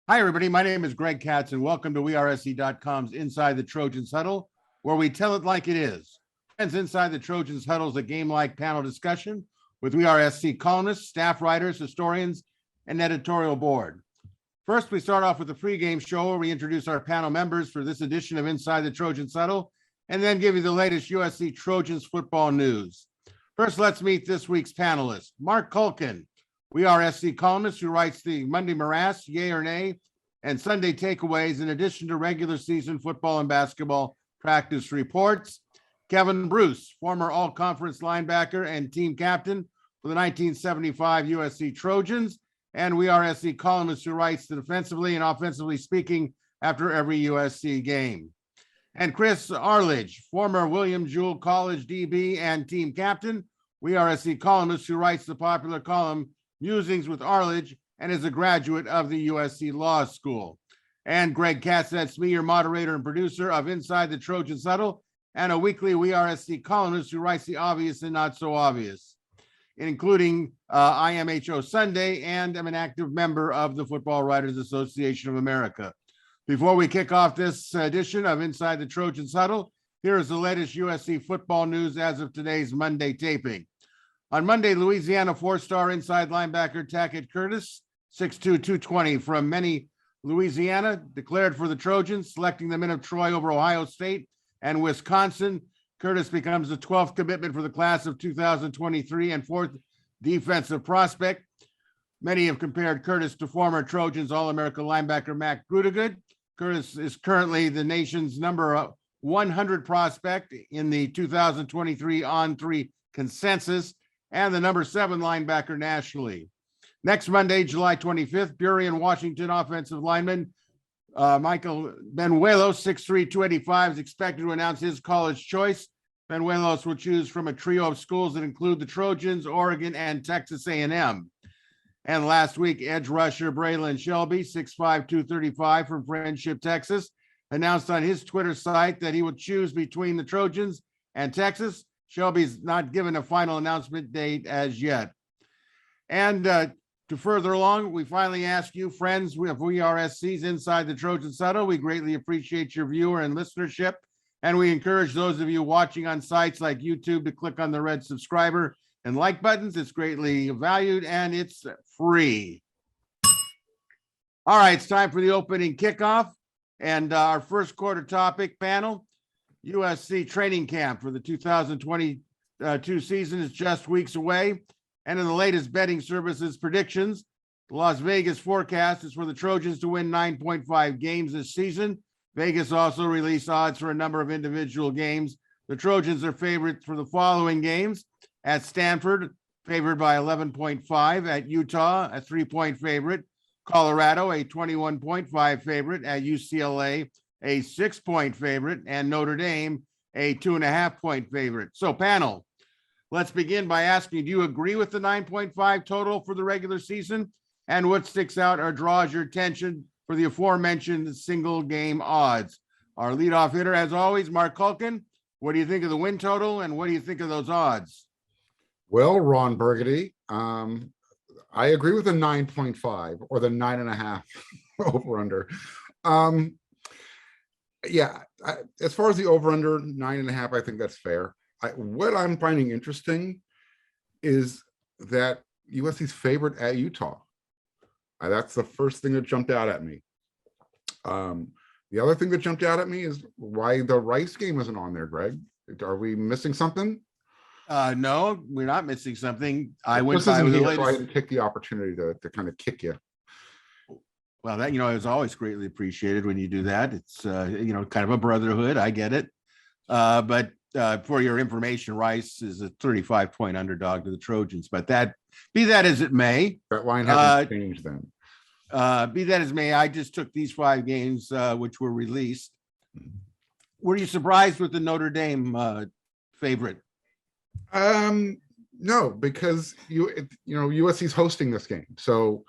Hi, everybody. My name is Greg Katz, and welcome to WeAreSC.com's Inside the Trojans Huddle, where we tell it like it is. Friends, Inside the Trojans Huddle is a game-like panel discussion with WeAreSC columnists, staff writers, historians, and editorial board. First, we start off with a pregame show where we introduce our panel members for this edition of Inside the Trojans Huddle, and then give you the latest USC Trojans football news. First, let's meet this week's panelist, Marc Kulkin, WeAreSC columnist who writes the Monday Morass, Yay or Nay, and Sunday Takeaways, in addition to regular season football and basketball practice reports. Kevin Bruce, former all-conference linebacker and team captain for the 1975 USC Trojans, and WeAreSC columnist who writes the defensively and offensively speaking after every USC game. And Chris Arledge, former William Jewell College DB and team captain, WeAreSC columnist who writes the popular column Musings with Arledge, and is a graduate of the USC Law School. And Greg Katz, that's me, your moderator and producer of Inside the Trojans Huddle, and a weekly WeAreSC columnist who writes the obvious and not so obvious, including IMHO Sunday, and I'm an active member of the Football Writers Association of America. Before we kick off this edition of Inside the Trojans Huddle, here is the latest USC football news as of today's Monday taping. On Monday, Louisiana four-star inside linebacker Tackett Curtis, 6'2", 220 from Many, Louisiana, declared for the Trojans, selecting the men of Troy over Ohio State and Wisconsin. Curtis becomes the 12th commitment for the class of 2023 and fourth defensive prospect. Many have compared Curtis to former Trojans All-America linebacker Mac Grudegood. Curtis is currently the nation's number 100 prospect in the 2023 On3 consensus, and the number 7 linebacker nationally. Next Monday, July 25th, Burien, Washington offensive lineman Michael Benuelos, 6'3", 285, is expected to announce his college choice. Benuelos will choose from a trio of schools that include the Trojans, Oregon, and Texas A&M. And last week, edge rusher Braylon Shelby, 6'5", 235 from Friendship, Texas, announced on his Twitter site that he would choose between the Trojans and Texas. Shelby's not given a final announcement date as yet. And to further along, we finally ask you, friends, we have WeAreSC's Inside the Trojans Huddle. We greatly appreciate your viewer and listenership, and we encourage those of you watching on sites like YouTube to click on the red subscriber and like buttons. It's greatly valued, and it's free. All right, it's time for the opening kickoff, and our first quarter topic panel. USC training camp for the 2022 season is just weeks away. And in the latest betting services predictions, the Las Vegas forecast is for the Trojans to win 9.5 games this season. Vegas also released odds for a number of individual games. The Trojans are favorites for the following games: at Stanford, favored by 11.5; at Utah, a 3-point favorite; Colorado, a 21.5 favorite; at UCLA, a 6-point favorite; and Notre Dame, a 2.5-point favorite. So, panel, let's begin by asking, do you agree with the 9.5 total for the regular season? And what sticks out or draws your attention for the aforementioned single game odds? Our leadoff hitter, as always, Marc Kulkin. What do you think of the win total, and what do you think of those odds? Well, Ron Burgundy, I agree with the 9.5 or the 9.5 over under. Yeah, as far as the over under 9.5, I think that's fair. What I'm finding interesting is that USC's favored at Utah. That's the first thing that jumped out at me. The other thing that jumped out at me is why the Rice game isn't on there, Greg. Are we missing something? No, we're not missing something. I went by the latest. So I didn't take the opportunity to kind of kick you. Well, that, it's always greatly appreciated when you do that. It's, kind of a brotherhood. I get it. But for your information, Rice is a 35-point underdog to the Trojans. But be that as it may. That line hasn't changed then. Be that as may, I just took these 5 games, which were released. Were you surprised with the Notre Dame favorite? No, because USC's hosting this game. So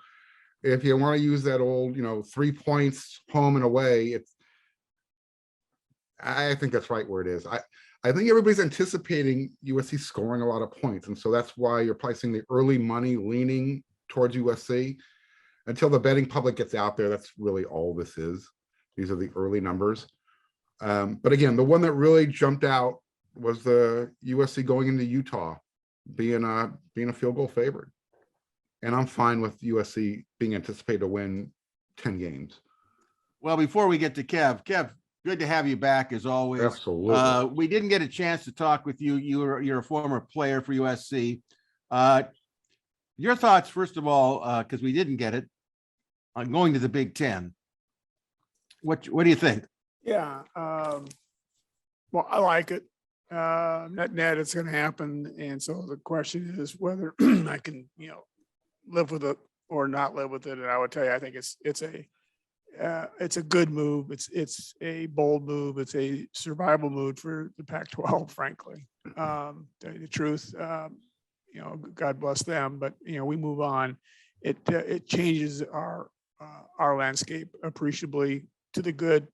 if you want to use that old, 3 points home and away, I think that's right where it is. I think everybody's anticipating USC scoring a lot of points. And so that's why you're pricing the early money leaning towards USC. until the betting public gets out there, that's really all this is. These are the early numbers. But again, the one that really jumped out was the USC going into Utah, being a field goal favorite. And I'm fine with USC being anticipated to win 10 games. Well, before we get to Kev, good to have you back as always. Absolutely. We didn't get a chance to talk with you. You're a former player for USC. Your thoughts, first of all, because we didn't get it, on going to the Big Ten. What do you think? Yeah, well, I like it. Net, it's going to happen, and so the question is whether I can, live with it or not live with it. And I would tell you, I think it's a good move. It's a bold move. It's a survival move for the Pac-12, frankly. Tell you the truth, God bless them, but we move on. It changes our landscape appreciably to the good.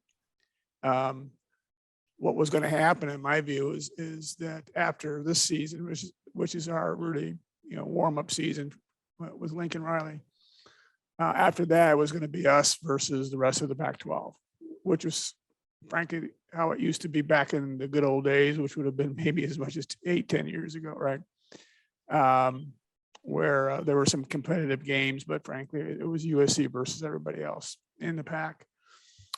What was going to happen, in my view, is that after this season, which is our really warm up season with Lincoln Riley, after that it was going to be us versus the rest of the Pac-12, which was frankly how it used to be back in the good old days, which would have been maybe as much as 8-10 years ago, right? Where there were some competitive games, but frankly it was USC versus everybody else in the pack.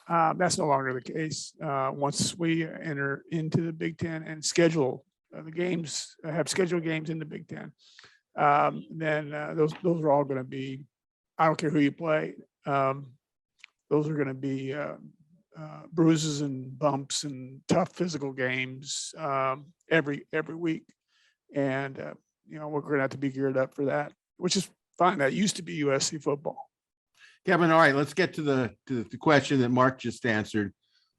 That's no longer the case. Once we enter into the Big Ten and schedule the games, have scheduled games in the Big Ten, then those are all going to be, I don't care who you play, those are going to be bruises and bumps and tough physical games every week. And, we're going to have to be geared up for that, which is fine. That used to be USC football. Kevin, all right, let's get to the question that Mark just answered.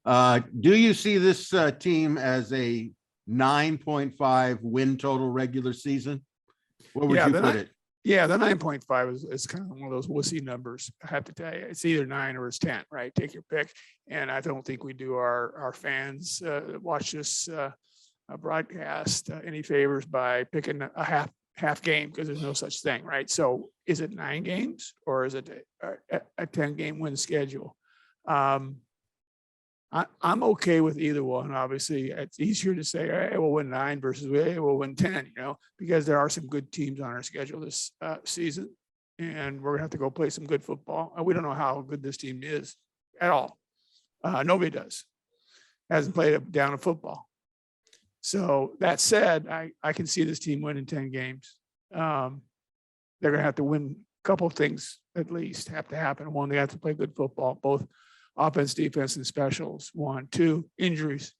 Do you see this team as a 9.5 win total regular season? What would you put it? Yeah, the 9.5 is kind of one of those wussy numbers. I have to tell you, it's either 9 or it's 10, right? Take your pick. And I don't think we do our fans watch this broadcast any favors by picking a half game, because there's no such thing, right? So is it 9 games or is it a 10-game win schedule? I'm okay with either one. Obviously, it's easier to say, hey, we'll win 9 versus we'll win 10, because there are some good teams on our schedule this season, and we're gonna have to go play some good football. And we don't know how good this team is at all. Nobody does. Hasn't played a down of football. So that said, I can see this team winning 10 games. They're going to have to win a couple of things at least have to happen. One, they have to play good football, both offense, defense, and specials. 1, 2, injuries.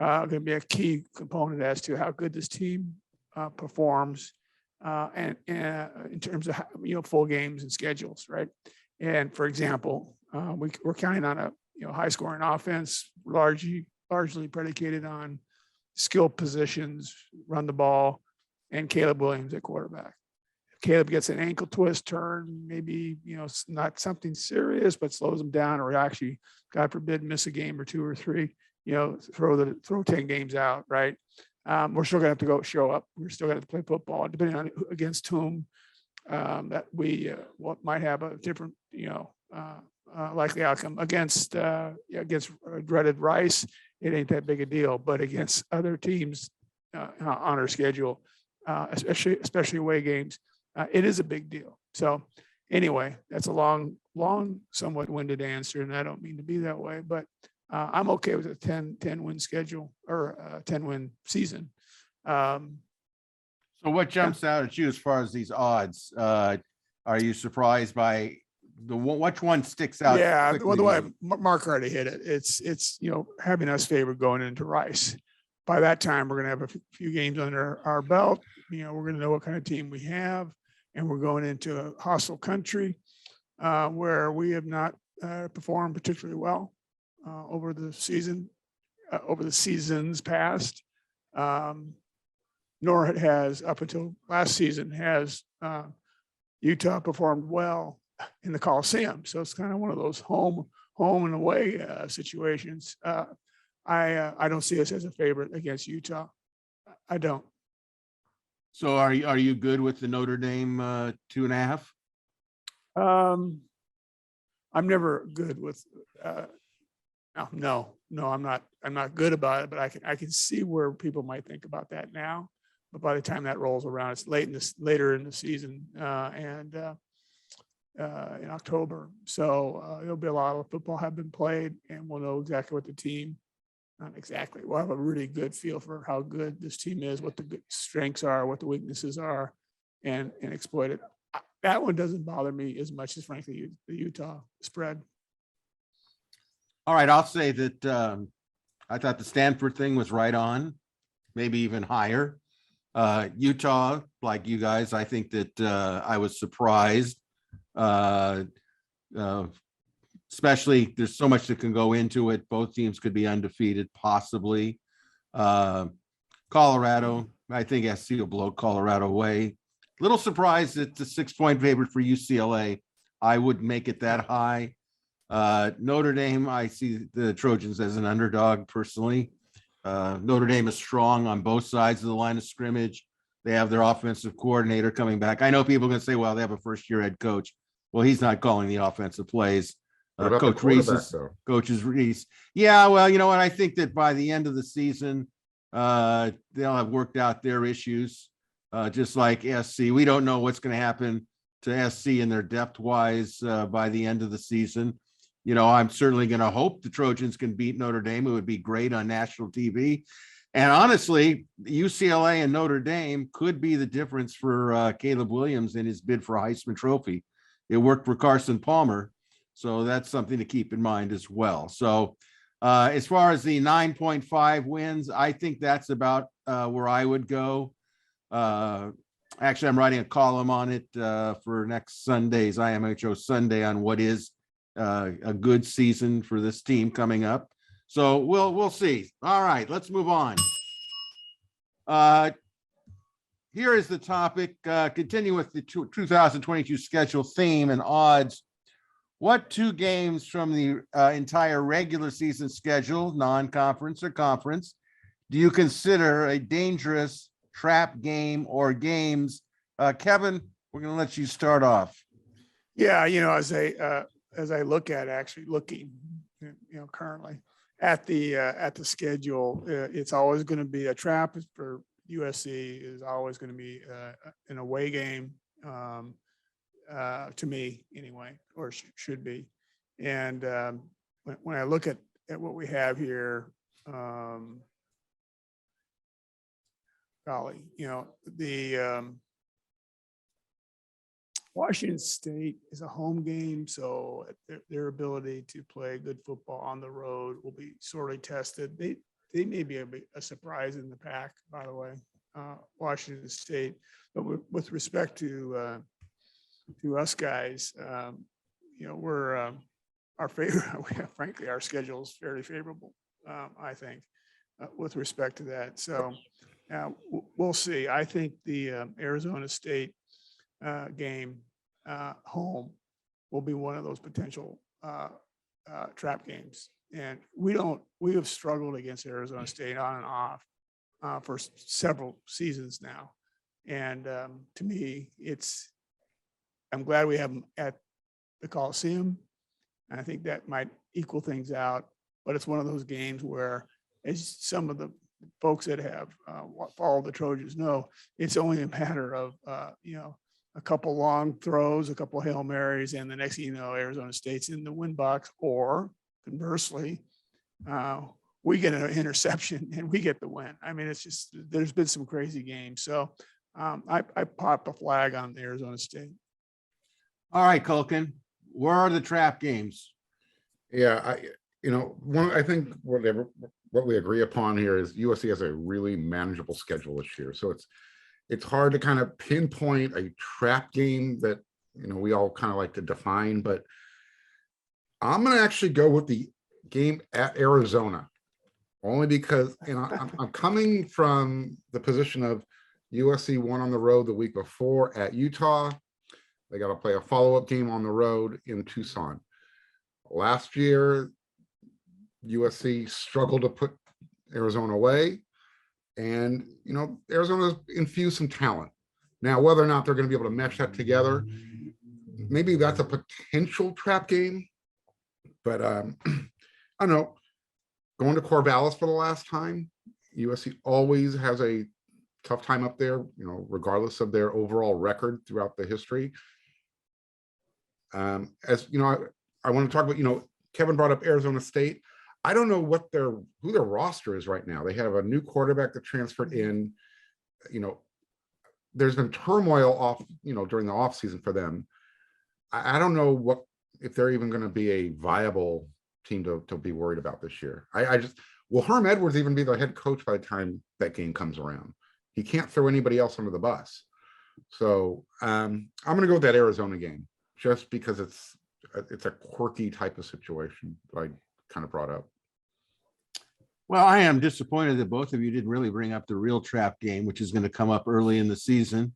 Going to be a key component as to how good this team performs, and in terms of full games and schedules, right? And for example, we're counting on a high scoring offense, largely predicated on skill positions, run the ball, and Caleb Williams at quarterback. If Caleb gets an ankle twist turn, maybe, not something serious, but slows him down, or actually, God forbid, miss a game or 2 or 3, throw 10 games out, right? We're still gonna have to show up. We're still gonna have to play football, depending on against whom, that we what might have a different, likely outcome. Against dreaded Rice, it ain't that big a deal, but against other teams on our schedule, especially away games, it is a big deal. So anyway, that's a long, somewhat winded answer, and I don't mean to be that way, but I'm okay with a 10 win schedule or a 10 win season. So what jumps out at you as far as these odds? Are you surprised by which one sticks out? Yeah, well, the way Mark already hit it, it's having us favored going into Rice. By that time, we're going to have a few games under our belt. We're going to know what kind of team we have, and we're going into a hostile country where we have not performed particularly well over the season, over the seasons past. Nor it has, up until last season, has Utah performed well in the Coliseum. So it's kind of one of those home and away situations. I don't see us as a favorite against Utah. I don't. So are you good with the Notre Dame 2.5? I'm never good with, no, I'm not good about it, but I can see where people might think about that now. But by the time that rolls around, it's later in the season, and in October. So there'll be a lot of football have been played, and we'll know exactly what the team, not exactly, we'll have a really good feel for how good this team is, what the good strengths are, what the weaknesses are, and exploit it. That one doesn't bother me as much as, frankly, the Utah spread. All right, I'll say that I thought the Stanford thing was right on, maybe even higher. Utah, like you guys, I think that I was surprised, especially there's so much that can go into it. Both teams could be undefeated, possibly. Colorado, I think SC will blow Colorado away. Little surprised that the 6-point favorite for UCLA. I would make it that high. Notre Dame, I see the Trojans as an underdog personally. Notre Dame is strong on both sides of the line of scrimmage. They have their offensive coordinator coming back. I know people are going to say, well, they have a first-year head coach. Well, he's not calling the offensive plays. Coach Reese, Coaches Reese. Yeah, well, you know what? I think that by the end of the season, they'll have worked out their issues, just like SC. We don't know what's going to happen to SC in their depth-wise by the end of the season. You know, I'm certainly going to hope the Trojans can beat Notre Dame. It would be great on national TV. And honestly, UCLA and Notre Dame could be the difference for Caleb Williams in his bid for a Heisman Trophy. It worked for Carson Palmer. So that's something to keep in mind as well. So as far as the 9.5 wins, I think that's about where I would go. Actually, I'm writing a column on it for next Sunday's IMHO Sunday on what is a good season for this team coming up. So we'll see. All right, let's move on. Here is the topic. Continue with the 2022 schedule theme and odds. What two games from the entire regular season schedule, non-conference or conference, do you consider a dangerous trap game or games? Kevin, we're going to let you start off. Yeah, you know, as I look at currently at the schedule, it's always going to be a trap for USC. Is always going to be an away game, to me anyway, or should be. And when I look at what we have here, golly, you know, the Washington State is a home game, so their ability to play good football on the road will be sorely tested. They may be a surprise in the pack, by the way, Washington State. But with respect to us guys, you know, we're our favorite. Frankly, our schedule is fairly favorable, I think, with respect to that. So we'll see. I think the Arizona State game home will be one of those potential trap games. And we have struggled against Arizona State on and off for several seasons now. And to me, I'm glad we have them at the Coliseum. And I think that might equal things out. But it's one of those games where, as some of the folks that have followed the Trojans know, it's only a matter of, you know, a couple long throws, a couple Hail Marys, and the next thing you know, Arizona State's in the win box. Or conversely, we get an interception and we get the win. I mean, it's just, there's been some crazy games. So I popped a flag on Arizona State. All right, Kulkin, where are the trap games? Yeah, I think what we agree upon here is USC has a really manageable schedule this year. So it's hard to kind of pinpoint a trap game that, you know, we all kind of like to define, but I'm going to actually go with the game at Arizona, only because, you know, I'm coming from the position of USC won on the road the week before at Utah. They got to play a follow-up game on the road in Tucson. Last year, USC struggled to put Arizona away. And, you know, Arizona's infused some talent. Now, whether or not they're going to be able to mesh that together, maybe that's a potential trap game, but I don't know. Going to Corvallis for the last time, USC always has a tough time up there, regardless of their overall record throughout the history. As you know, I want to talk about, Kevin brought up Arizona State. I don't know who their roster is right now. They have a new quarterback that transferred in. There's been turmoil during the offseason for them. I don't know if they're even going to be a viable team to be worried about this year. Will Herm Edwards even be the head coach by the time that game comes around? He can't throw anybody else under the bus. So I'm going to go with that Arizona game just because it's a quirky type of situation that I kind of brought up. Well, I am disappointed that both of you didn't really bring up the real trap game, which is going to come up early in the season.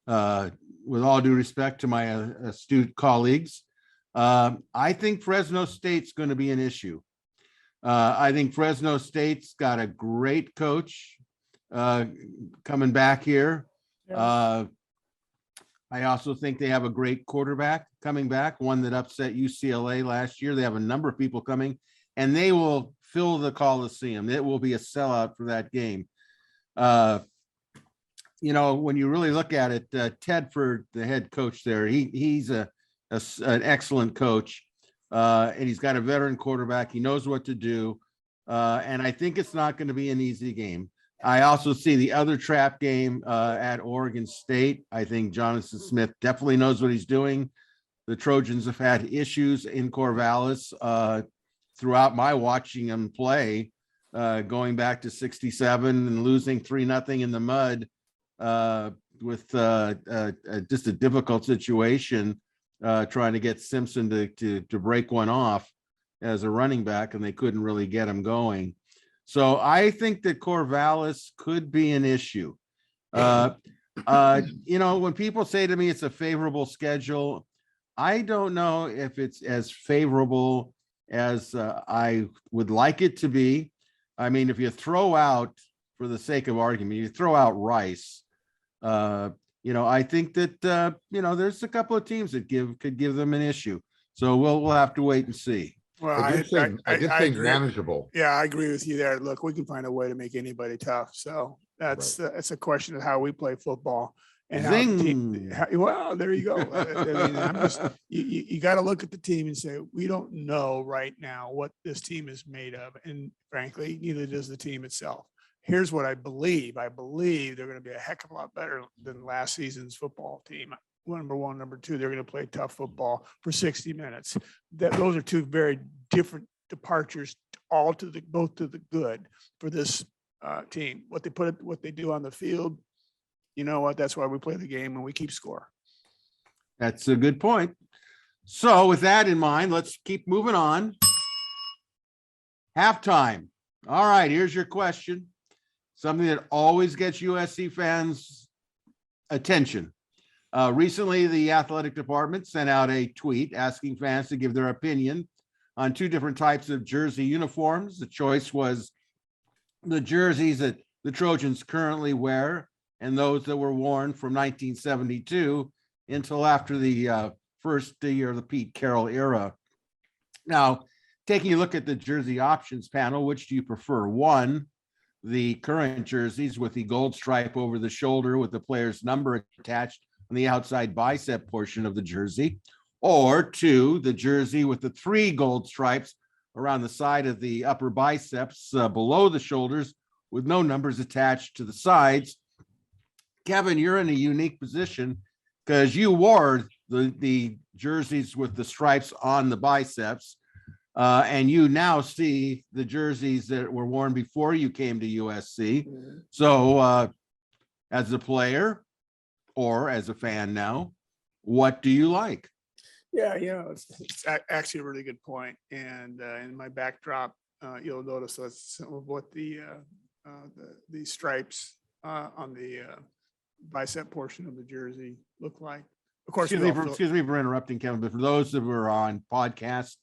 With all due respect to my astute colleagues, I think Fresno State's going to be an issue. I think Fresno State's got a great coach coming back here. Yeah. I also think they have a great quarterback coming back, one that upset UCLA last year. They have a number of people coming, and they will fill the Coliseum. It will be a sellout for that game. When you really look at it, Tedford, the head coach there, he's an excellent coach, and he's got a veteran quarterback. He knows what to do, and I think it's not going to be an easy game. I also see the other trap game at Oregon State. I think Jonathan Smith definitely knows what he's doing. The Trojans have had issues in Corvallis throughout my watching them play, going back to 67 and losing 3-0 in the mud with just a difficult situation, trying to get Simpson to break one off as a running back, and they couldn't really get him going. So I think that Corvallis could be an issue. When people say to me it's a favorable schedule, I don't know if it's as favorable as I would like it to be. I mean, if you throw out, for the sake of argument, you throw out Rice, I think that, there's a couple of teams that could give them an issue. So we'll have to wait and see. Well, I did say agree. manageable. Yeah, I agree with you there. Look, we can find a way to make anybody tough. So that's a question of how we play football and Zing. Well, there you go. You got to look at the team and say, we don't know right now what this team is made of. And frankly, neither does the team itself. Here's what I believe. I believe they're going to be a heck of a lot better than last season's football team. Number one, number two, they're going to play tough football for 60 minutes. Those are two very different departures, both to the good for this team. What they do on the field, you know what? That's why we play the game and we keep score. That's a good point. So with that in mind, let's keep moving on. Halftime. All right, here's your question. Something that always gets USC fans' attention. Recently, the athletic department sent out a tweet asking fans to give their opinion on two different types of jersey uniforms. The choice was the jerseys that the Trojans currently wear and those that were worn from 1972 until after the first year of the Pete Carroll era. Now, taking a look at the jersey options panel, which do you prefer? One, the current jerseys with the gold stripe over the shoulder with the player's number attached on the outside bicep portion of the jersey, or two, the jersey with the 3 gold stripes around the side of the upper biceps below the shoulders with no numbers attached to the sides. Kevin, you're in a unique position because you wore the jerseys with the stripes on the biceps, and you now see the jerseys that were worn before you came to USC. So as a player, or as a fan now, what do you like? Yeah, it's actually a really good point. And in my backdrop, you'll notice that's some of what the stripes on the bicep portion of the jersey look like. Of course, excuse me for interrupting, Kevin, but for those that were on podcast,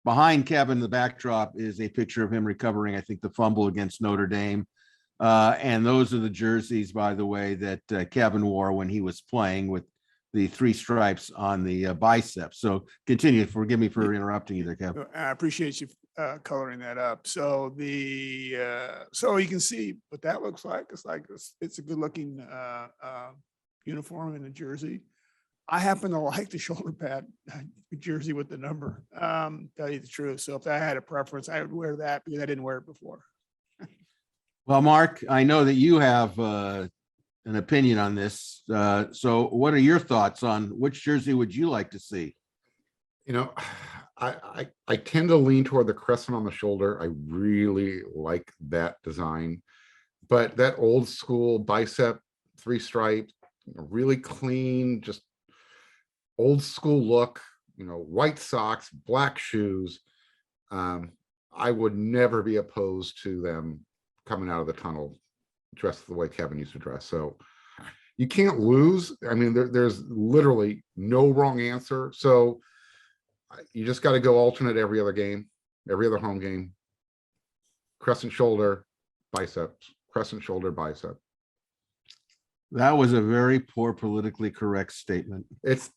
behind Kevin, the backdrop is a picture of him recovering, I think, the fumble against Notre Dame. And those are the jerseys, by the way, that Kevin wore when he was playing with the three stripes on the biceps. So continue. Forgive me for interrupting you there, Kev. I appreciate you coloring that up. So so you can see what that looks like. It's a good looking uniform and a jersey. I happen to like the shoulder pad jersey with the number. Tell you the truth. So if I had a preference, I would wear that because I didn't wear it before. Well, Mark, I know that you have an opinion on this. So what are your thoughts on which jersey would you like to see? You know, I tend to lean toward the crescent on the shoulder. I really like that design, but that old school bicep three stripe, really clean, just old school look, white socks, black shoes. I would never be opposed to them coming out of the tunnel dressed the way Kevin used to dress. So you can't lose. I mean, there's literally no wrong answer. So you just got to go alternate every other game, every other home game. Crescent shoulder, biceps, crescent shoulder, bicep. That was a very poor politically correct statement.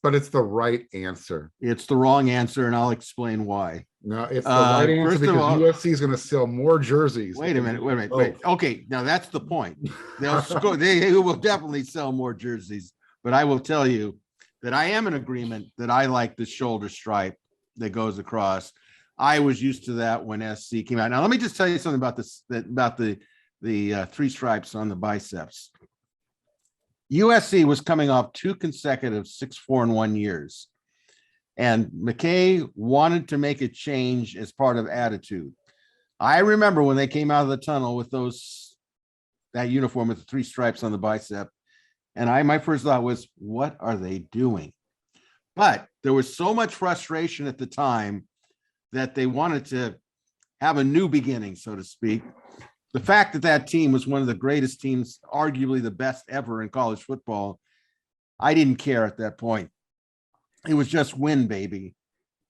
But it's the right answer. It's the wrong answer, and I'll explain why. No, it's the right answer first of because all- UFC is going to sell more jerseys. Wait a minute. Wait. Okay, now that's the point. They will definitely sell more jerseys, but I will tell you that I am in agreement that I like the shoulder stripe that goes across. I was used to that when SC came out. Now let me just tell you something about this, about the three stripes on the biceps. USC was coming off 2 consecutive 6-4-1 years. And McKay wanted to make a change as part of attitude. I remember when they came out of the tunnel with that uniform with the 3 stripes on the bicep. And my first thought was, what are they doing? But there was so much frustration at the time that they wanted to have a new beginning, so to speak. The fact that that team was one of the greatest teams, arguably the best ever in college football, I didn't care at that point. It was just win, baby.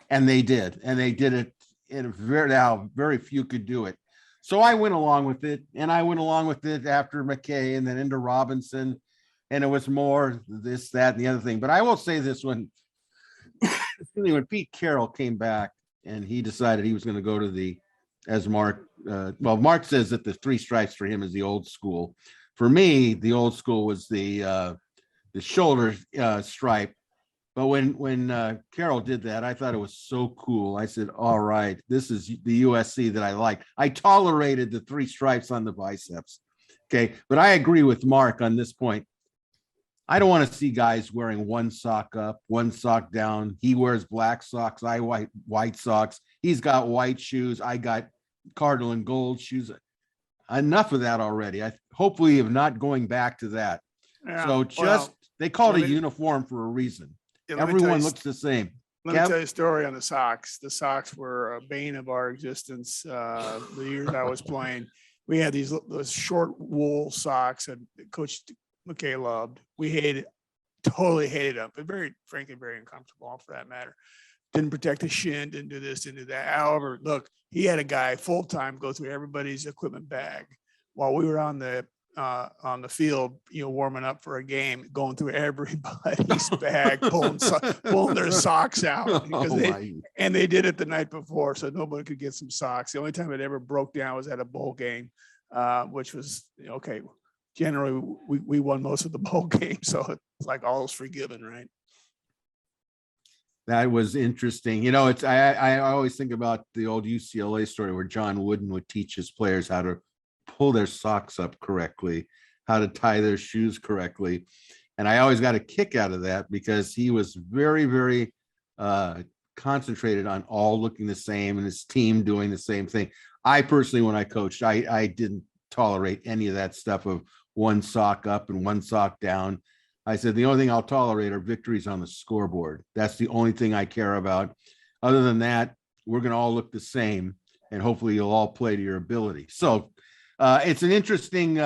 And they did. And they did it in very few could do it. So I went along with it. And I went along with it after McKay and then into Robinson. And it was more this, that, and the other thing. But I will say this, when Pete Carroll came back and he decided he was going to go to Mark says that the 3 stripes for him is the old school. For me, the old school was the shoulder stripe. But when Carroll did that, I thought it was so cool. I said, all right, this is the USC that I like. I tolerated the 3 stripes on the biceps. Okay. But I agree with Mark on this point. I don't want to see guys wearing 1 sock up, 1 sock down. He wears black socks. I white socks. He's got white shoes. I got cardinal and gold shoes. Enough of that already. I hopefully am not going back to that. Yeah, So they call it a uniform for a reason. Everyone looks the same. Let me tell you a story on the socks. The socks were a bane of our existence. The years I was playing, we had those short wool socks, and Coach McKay loved. We totally hated them, but frankly, very uncomfortable for that matter. Didn't protect the shin, didn't do this, didn't do that. However, look, he had a guy full time go through everybody's equipment bag while we were on the field, warming up for a game, going through everybody's bag, pulling their socks out because they did it the night before, so nobody could get some socks. The only time it ever broke down was at a bowl game, which was okay. Generally, we won most of the bowl games, so it's like all is forgiven, right? That was interesting. I always think about the old UCLA story where John Wooden would teach his players how to pull their socks up correctly, how to tie their shoes correctly. And I always got a kick out of that because he was very, very concentrated on all looking the same and his team doing the same thing. I personally, when I coached, I didn't tolerate any of that stuff of 1 sock up and 1 sock down. I said, the only thing I'll tolerate are victories on the scoreboard. That's the only thing I care about. Other than that, we're going to all look the same, and hopefully you'll all play to your ability. So it's an interesting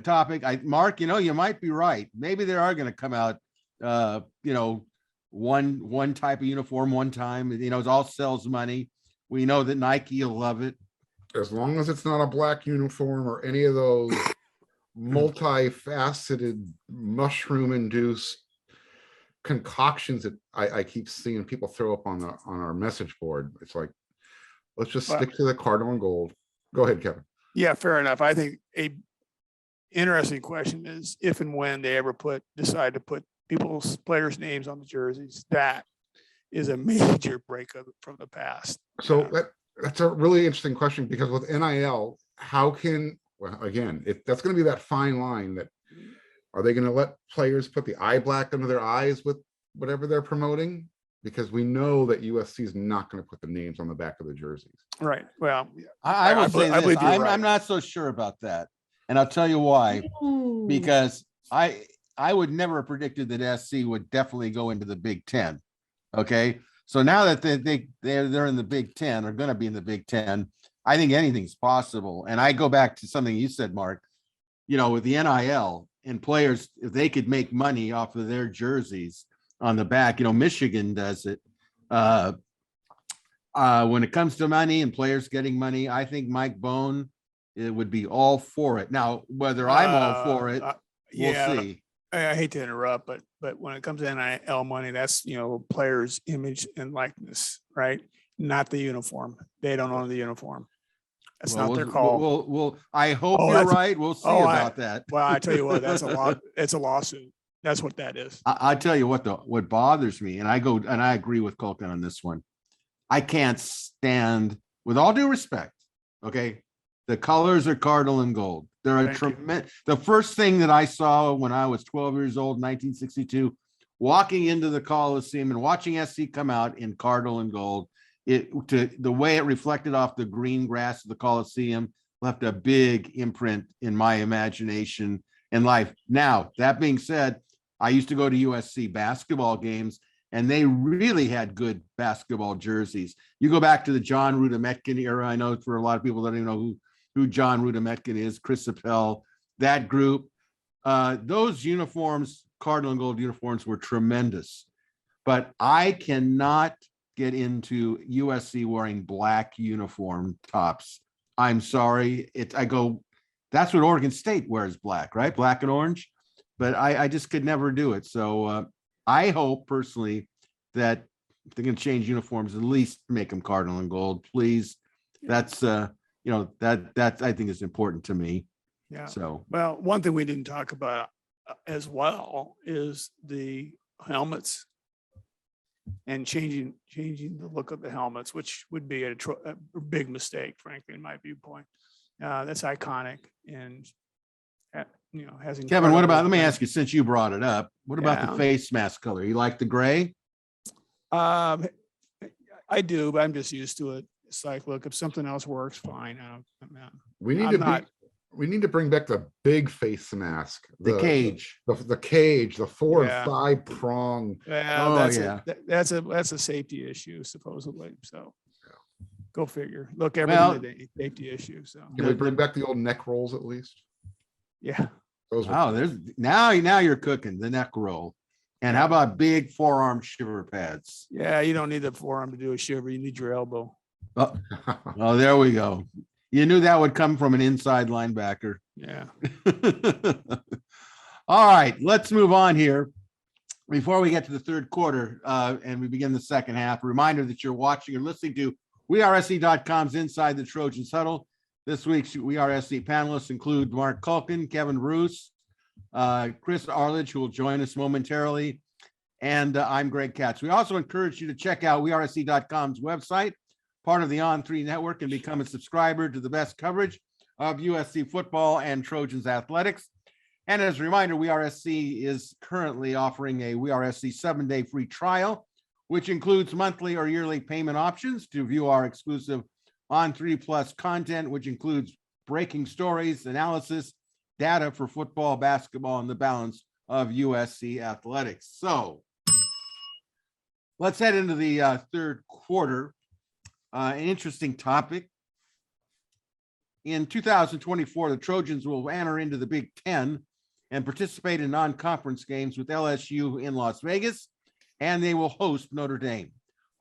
topic. Mark, you might be right. Maybe they are going to come out, one type of uniform one time. It all sells money. We know that Nike will love it. As long as it's not a black uniform or any of those multifaceted mushroom-induced concoctions that I keep seeing people throw up on our message board. It's like, let's just Well- stick to the cardinal and gold. Go ahead, Kevin. Yeah, fair enough. I think a interesting question is if and when they ever decide to put players' names on the jerseys. that is a major break from the past. So that's a really interesting question, because with NIL, how can, well, again, that's going to be that fine line that, are they going to let players put the eye black under their eyes with whatever they're promoting? Because we know that USC is not going to put the names on the back of the jerseys. Right. Well, I will say I believe this, you're I'm right. not so sure about that. And I'll tell you why, because I would never have predicted that SC would definitely go into the Big Ten. Okay. So now that they're in the Big Ten, or going to be in the Big Ten, I think anything's possible. And I go back to something you said, Mark, with the NIL and players, if they could make money off of their jerseys on the back, Michigan does it. When it comes to money and players getting money, I think Mike Bone, it would be all for it. Now, whether I'm all for it, we'll see. I hate to interrupt, but when it comes to NIL money, that's, players' image and likeness, right? Not the uniform. They don't own the uniform. That's not their call. Well, I hope you're right. We'll see about that. Well, I tell you what, that's a lot. It's a lawsuit. That's what that is. I tell you what bothers me, and I agree with Kulkin on this one. I can't stand, with all due respect, okay, the colors are cardinal and gold. They're a tremendous. The first thing that I saw when I was 12 years old, 1962, walking into the Coliseum and watching SC come out in cardinal and gold, the way it reflected off the green grass of the Coliseum left a big imprint in my imagination and life. Now, that being said, I used to go to USC basketball games, and they really had good basketball jerseys. You go back to the John Rudametkin era. I know for a lot of people that don't even know who John Rudametkin is, Chris Appel, that group. Those uniforms, cardinal and gold uniforms, were tremendous. But I cannot get into USC wearing black uniform tops. I'm sorry. That's what Oregon State wears, black, right? Black and orange. But I just could never do it. So I hope personally that if they're going to change uniforms, at least make them cardinal and gold, please. That's that I think is important to me. Yeah. So, well, one thing we didn't talk about as well is the helmets and changing the look of the helmets, which would be a big mistake, frankly, in my viewpoint. That's iconic, and has Kevin, what about? Let me ask you, since you brought it up, what about the face mask color? You like the gray? I do, but I'm just used to it. It's like, look, if something else works, fine. We need to bring back the big face mask, the cage, the cage, the 4 and 5 prong. That's a safety issue, supposedly. So go figure. Look, everything a safety issue. So can we bring back the old neck rolls at least? Yeah. There's now you're cooking, the neck roll. And how about big forearm shiver pads? Yeah, you don't need the forearm to do a shiver. You need your elbow. Oh, there we go. You knew that would come from an inside linebacker. Yeah. All right, let's move on here. Before we get to the third quarter and we begin the second half, a reminder that you're watching or listening to WeAreSC.com's Inside the Trojans Huddle. This week's We Are SC panelists include Marc Kulkin, Kevin Bruce, Chris Arledge, who will join us momentarily, and I'm Greg Katz. We also encourage you to check out WeAreSC.com's website, part of the On3 network, and become a subscriber to the best coverage of USC football and Trojans athletics. And as a reminder, We Are SC is currently offering a We Are SC 7-day free trial, which includes monthly or yearly payment options to view our exclusive On3 Plus content, which includes breaking stories, analysis, data for football, basketball, and the balance of USC athletics. So let's head into the third quarter. An interesting topic. In 2024, the Trojans will enter into the Big Ten and participate in non-conference games with LSU in Las Vegas, and they will host Notre Dame.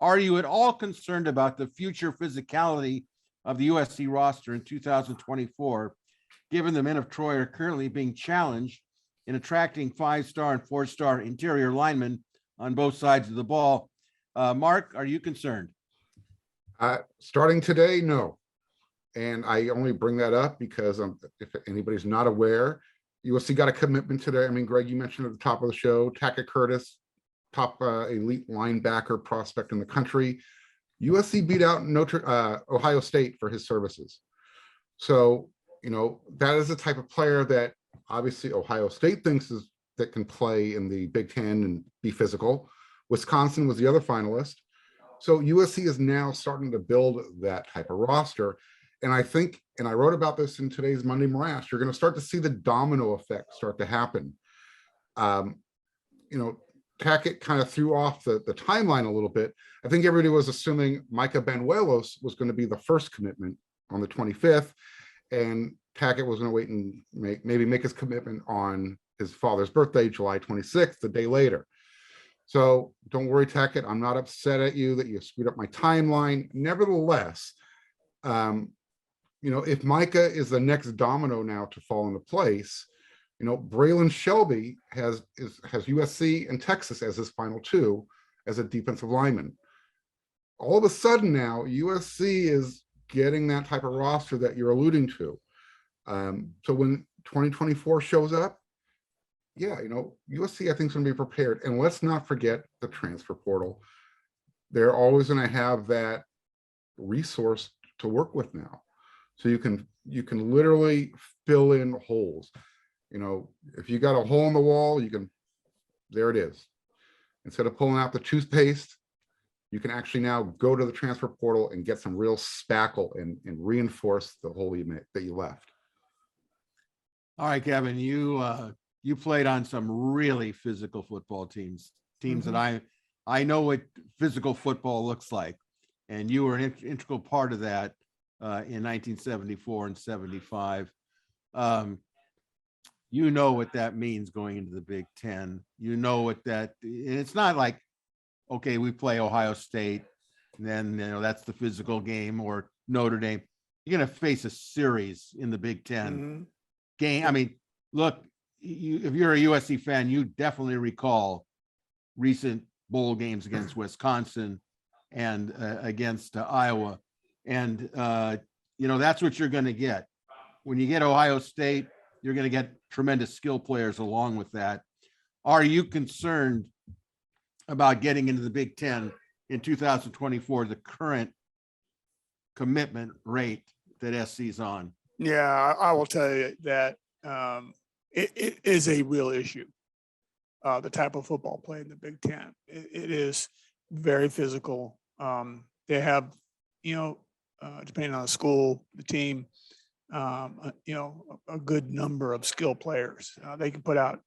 Are you at all concerned about the future physicality of the USC roster in 2024, given the men of Troy are currently being challenged in attracting 5-star and 4-star interior linemen on both sides of the ball. Mark, are you concerned? Starting today, no. And I only bring that up because if anybody's not aware, USC got a commitment today. I mean, Greg, you mentioned at the top of the show, Tackett Curtis, top elite linebacker prospect in the country. USC beat out Ohio State for his services. So, that is the type of player that obviously Ohio State thinks that can play in the Big Ten and be physical. Wisconsin was the other finalist. So USC is now starting to build that type of roster. And I think, and I wrote about this in today's Monday Morass, you're going to start to see the domino effect start to happen. Tackett kind of threw off the timeline a little bit. I think everybody was assuming Micah Banuelos was going to be the first commitment on the 25th, and Tackett was going to wait and maybe make his commitment on his father's birthday, July 26th, the day later. So don't worry, Tackett, I'm not upset at you that you screwed up my timeline. Nevertheless, if Micah is the next domino now to fall into place, Braylon Shelby has USC and Texas as his final two as a defensive lineman. All of a sudden now, USC is getting that type of roster that you're alluding to. So when 2024 shows up, USC I think is going to be prepared. And let's not forget the transfer portal. They're always going to have that resource to work with now. So you can literally fill in holes. If you got a hole in the wall, there it is. Instead of pulling out the toothpaste, you can actually now go to the transfer portal and get some real spackle and reinforce the hole that you left. All right, Kevin, you played on some really physical football teams that I know what physical football looks like. And you were an integral part of that in 1974 and 75. You know what that means going into the Big Ten. You know what and it's not like, okay, we play Ohio State, and then that's the physical game, or Notre Dame. You're going to face a series in the Big Ten game. I mean, look, if you're a USC fan, you definitely recall recent bowl games against Wisconsin and against Iowa. And, that's what you're going to get. When you get Ohio State, you're going to get tremendous skill players along with that. Are you concerned about getting into the Big Ten in 2024, the current commitment rate that SC's on? Yeah, I will tell you that it is a real issue. The type of football played in the Big Ten, it is very physical. They have, depending on the school, the team, a good number of skill players. They can put out,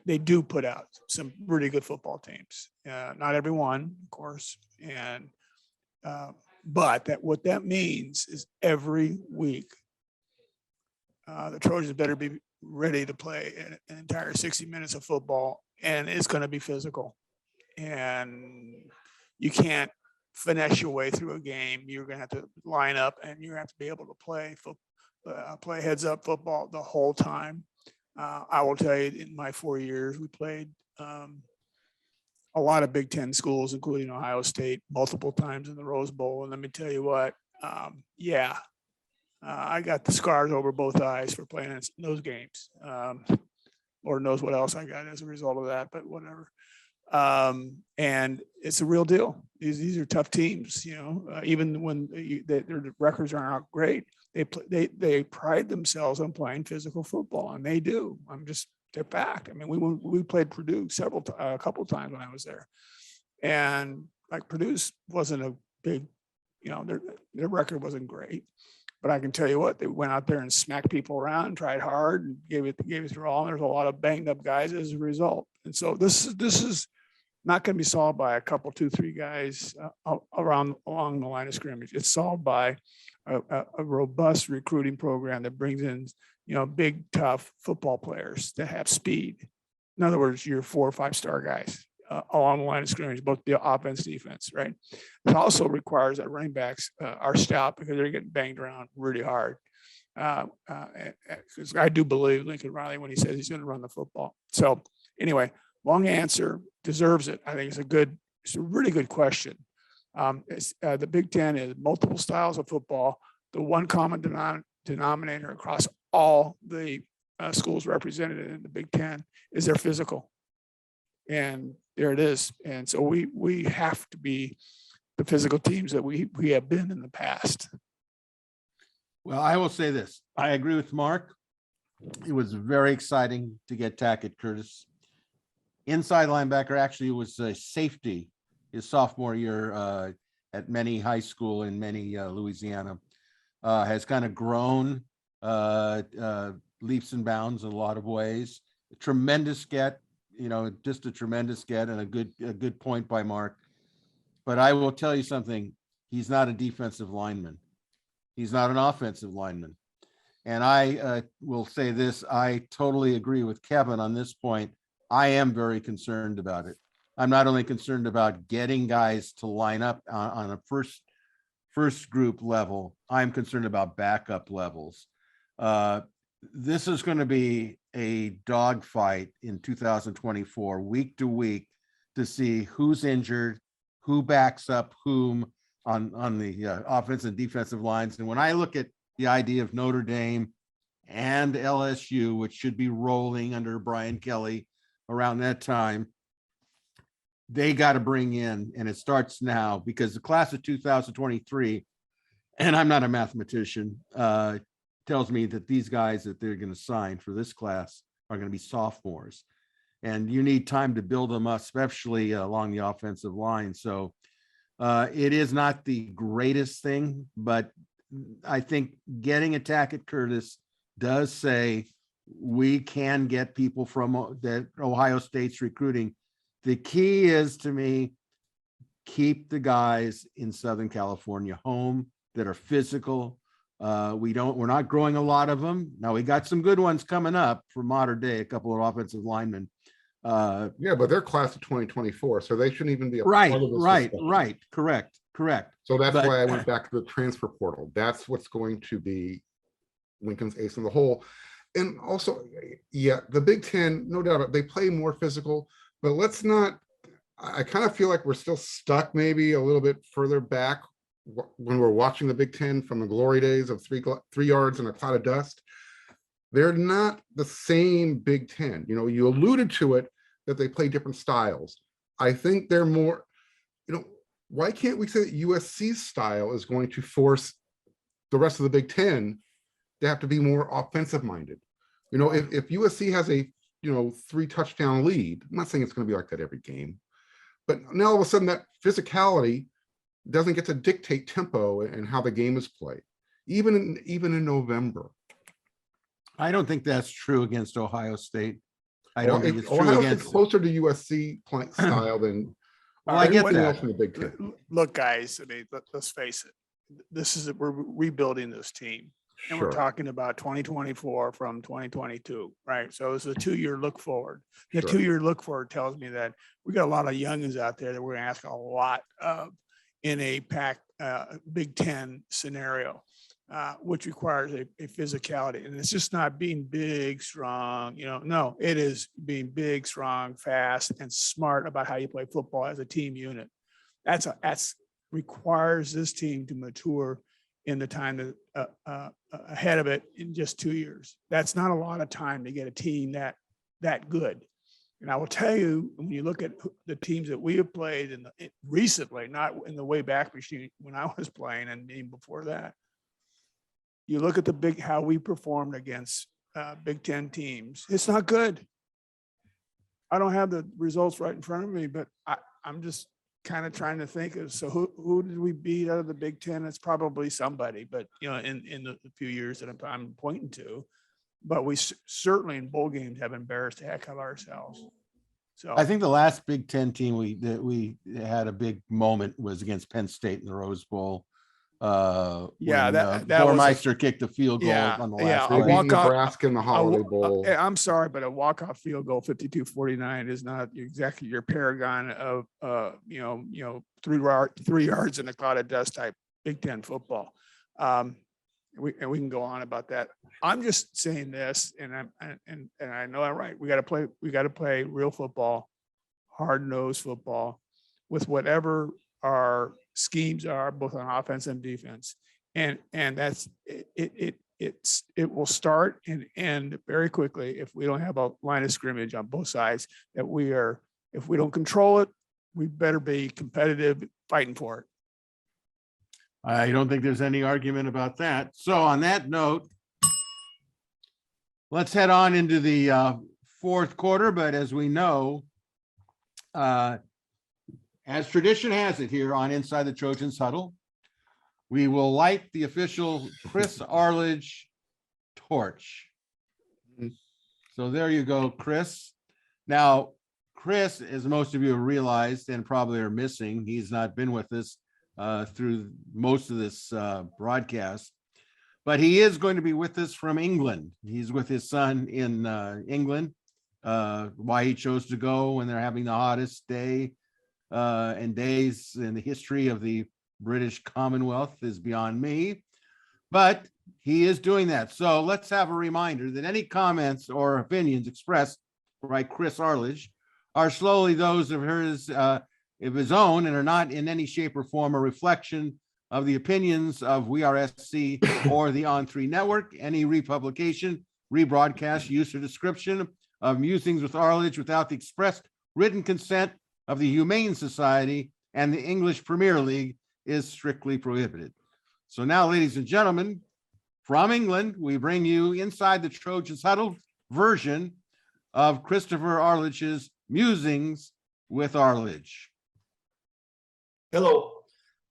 they do put out some really good football teams. Not every one, of course, and but what that means is every week the Trojans better be ready to play an entire 60 minutes of football, and it's going to be physical. And you can't finesse your way through a game. You're going to have to line up, and you're going to have to be able to play heads up football the whole time. I will tell you, in my 4 years, we played a lot of Big Ten schools, including Ohio State, multiple times in the Rose Bowl. And let me tell you what, I got the scars over both eyes for playing in those games. Lord knows what else I got as a result of that, but whatever. And it's a real deal. These are tough teams, even when their records aren't great, they pride themselves on playing physical football, and they do. They're back. I mean, we played Purdue a couple of times when I was there, and like Purdue wasn't a big, their record wasn't great, but I can tell you what, they went out there and smacked people around, tried hard, and gave it their all. And there's a lot of banged up guys as a result. And so this is not going to be solved by a couple, 2-3 guys along the line of scrimmage. It's solved by a robust recruiting program that brings in, big, tough football players that have speed. In other words, your 4 or 5-star guys along the line of scrimmage, both the offense, defense, right? It also requires that running backs are stout because they're getting banged around really hard. Because I do believe Lincoln Riley when he says he's going to run the football. So anyway, Long answer, deserves it. I think it's a really good question. The Big Ten is multiple styles of football. The one common denominator across all the schools represented in the Big Ten is they're physical. And there it is. And so we have to be the physical teams that we have been in the past. Well, I will say this. I agree with Mark. It was very exciting to get Tackett Curtis. Inside linebacker actually was a safety his sophomore year at Many High School in Many, Louisiana. Has kind of grown leaps and bounds in a lot of ways. A tremendous get, just a tremendous get, and a good point by Mark. But I will tell you something. He's not a defensive lineman. He's not an offensive lineman. And I will say this, I totally agree with Kevin on this point. I am very concerned about it. I'm not only concerned about getting guys to line up on a first group level, I'm concerned about backup levels. This is going to be a dogfight in 2024, week to week, to see who's injured, who backs up whom on the offensive and defensive lines. And when I look at the idea of Notre Dame and LSU, which should be rolling under Brian Kelly around that time, they got to bring in, and it starts now, because the class of 2023, and I'm not a mathematician, tells me that these guys that they're going to sign for this class are going to be sophomores. And you need time to build them up, especially along the offensive line. So it is not the greatest thing, but I think getting a Tackett Curtis does say we can get people from that Ohio State's recruiting. The key is, to me, keep the guys in Southern California home that are physical. We're not growing a lot of them. Now we got some good ones coming up for modern day, a couple of offensive linemen. Yeah, but they're class of 2024, so they shouldn't even be a Right, part of this right, discussion. right. Correct. So that's But- why I went back to the transfer portal. That's what's going to be Lincoln's ace in the hole. And also, yeah, the Big Ten, no doubt, they play more physical, but let's not, I kind of feel like we're still stuck maybe a little bit further back when we're watching the Big Ten from the glory days of 3 yards and a cloud of dust. They're not the same Big Ten. You alluded to it, that they play different styles. I think they're more, why can't we say that USC's style is going to force the rest of the Big Ten to have to be more offensive minded? If USC has a 3 touchdown lead, I'm not saying it's going to be like that every game, but now all of a sudden that physicality doesn't get to dictate tempo and how the game is played, even in November. I don't think that's true against Ohio State. I don't think it's true Ohio State's against. closer to USC style than Well, I get everybody that. else in the Big Ten. Look, guys, I mean, let's face it. We're rebuilding this team. And we're Sure. talking about 2024 from 2022, right? So it's a 2-year look forward. The Sure. 2-year look forward tells me that we got a lot of youngins out there that we're gonna ask a lot of in a Big Ten scenario, which requires a physicality. And it's just not being big, strong, no, it is being big, strong, fast, and smart about how you play football as a team unit. That's requires this team to mature in the time ahead of it in just 2 years. That's not a lot of time to get a team that good. And I will tell you, when you look at the teams that we have played recently, not in the way back machine when I was playing and even before that, you look at how we performed against Big Ten teams. It's not good. I don't have the results right in front of me, but I'm just kind of trying to think of, so who did we beat out of the Big Ten? It's probably somebody, but in the few years that I'm pointing to, but we certainly in bowl games have embarrassed the heck out of ourselves. So I think the last Big Ten team we had a big moment was against Penn State in the Rose Bowl. Yeah, when, that was Bormeister kicked the field goal yeah, on the yeah, last They a play. beat walk-off- Nebraska in the Holiday Bowl. I'm sorry, but a walk-off field goal, 52-49, is not exactly your paragon of 3 yards in a cloud of dust type Big Ten football. We can go on about that. I'm just saying this, and I know I'm right. We got to play real football hard-nosed football with whatever our schemes are, both on offense and defense. And that's it will start and end very quickly if we don't have a line of scrimmage on both sides that if we don't control it, we better be competitive fighting for it. I don't think there's any argument about that. So on that note, let's head on into the fourth quarter. But as we know, as tradition has it here on Inside the Trojans Huddle, we will light the official Chris Arledge torch. So there you go, Chris. Now, Chris, as most of you have realized and probably are missing, he's not been with us through most of this broadcast, but he is going to be with us from England. He's with his son in England. Why he chose to go when they're having the hottest day and days in the history of the British Commonwealth is beyond me, but he is doing that. So let's have a reminder that any comments or opinions expressed by Chris Arledge are solely those of his own and are not in any shape or form a reflection of the opinions of We Are SC or the On3 Network. Any republication, rebroadcast, use, or description of Musings with Arledge without the expressed written consent of the Humane Society and the English Premier League is strictly prohibited. So now, ladies and gentlemen, from England, we bring you Inside the Trojans Huddle version of Christopher Arledge's Musings with Arledge. Hello.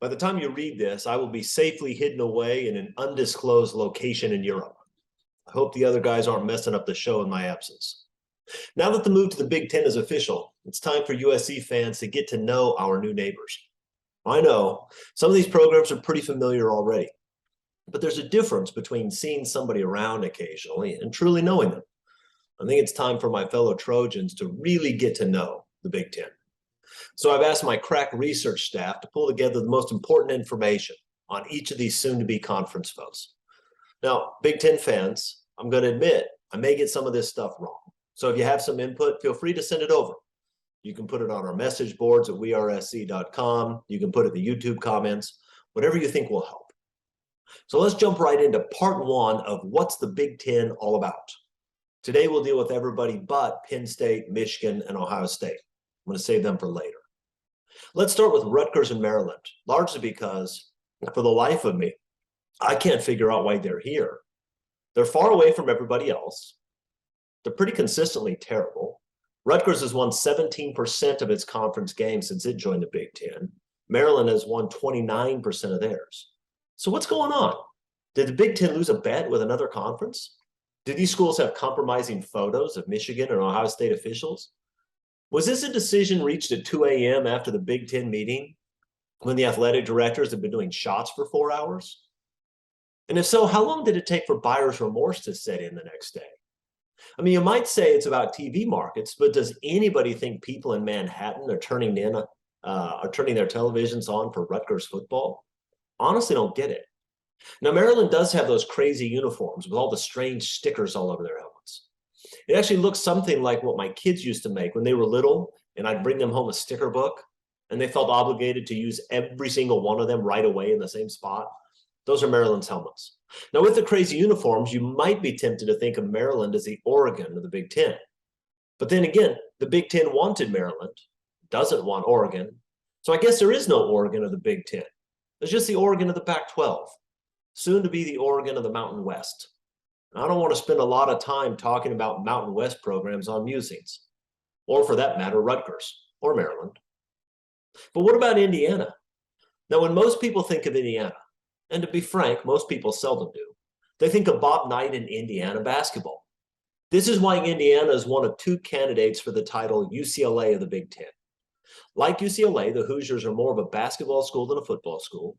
By the time you read this, I will be safely hidden away in an undisclosed location in Europe. I hope the other guys aren't messing up the show in my absence. Now that the move to the Big Ten is official, it's time for USC fans to get to know our new neighbors. I know some of these programs are pretty familiar already, but there's a difference between seeing somebody around occasionally and truly knowing them. I think it's time for my fellow Trojans to really get to know the Big Ten. So I've asked my crack research staff to pull together the most important information on each of these soon-to-be conference foes. Now, Big Ten fans, I'm going to admit I may get some of this stuff wrong. So if you have some input, feel free to send it over. You can put it on our message boards at wearesc.com. You can put it in the YouTube comments, whatever you think will help. So let's jump right into part one of what's the Big Ten all about. Today we'll deal with everybody but Penn State, Michigan, and Ohio State. I'm going to save them for later. Let's start with Rutgers and Maryland, largely because for the life of me, I can't figure out why they're here. They're far away from everybody else. They're pretty consistently terrible. Rutgers has won 17% of its conference games since it joined the Big Ten. Maryland has won 29% of theirs. So what's going on? Did the Big Ten lose a bet with another conference? Did these schools have compromising photos of Michigan and Ohio State officials? Was this a decision reached at 2 a.m. after the Big Ten meeting when the athletic directors had been doing shots for 4 hours? And if so, how long did it take for buyer's remorse to set in the next day? I mean, you might say it's about TV markets, but does anybody think people in Manhattan are turning their televisions on for Rutgers football? Honestly, don't get it. Now, Maryland does have those crazy uniforms with all the strange stickers all over their helmets. It actually looks something like what my kids used to make when they were little, and I'd bring them home a sticker book, and they felt obligated to use every single one of them right away in the same spot. Those are Maryland's helmets. Now, with the crazy uniforms, you might be tempted to think of Maryland as the Oregon of the Big Ten. But then again, the Big Ten wanted Maryland, doesn't want Oregon. So I guess there is no Oregon of the Big Ten. There's just the Oregon of the Pac-12, soon to be the Oregon of the Mountain West. I don't want to spend a lot of time talking about Mountain West programs on Musings, or for that matter, Rutgers or Maryland. But what about Indiana? Now, when most people think of Indiana, and to be frank, most people seldom do, they think of Bob Knight and Indiana basketball. This is why Indiana is one of two candidates for the title UCLA of the Big Ten. Like UCLA, the Hoosiers are more of a basketball school than a football school.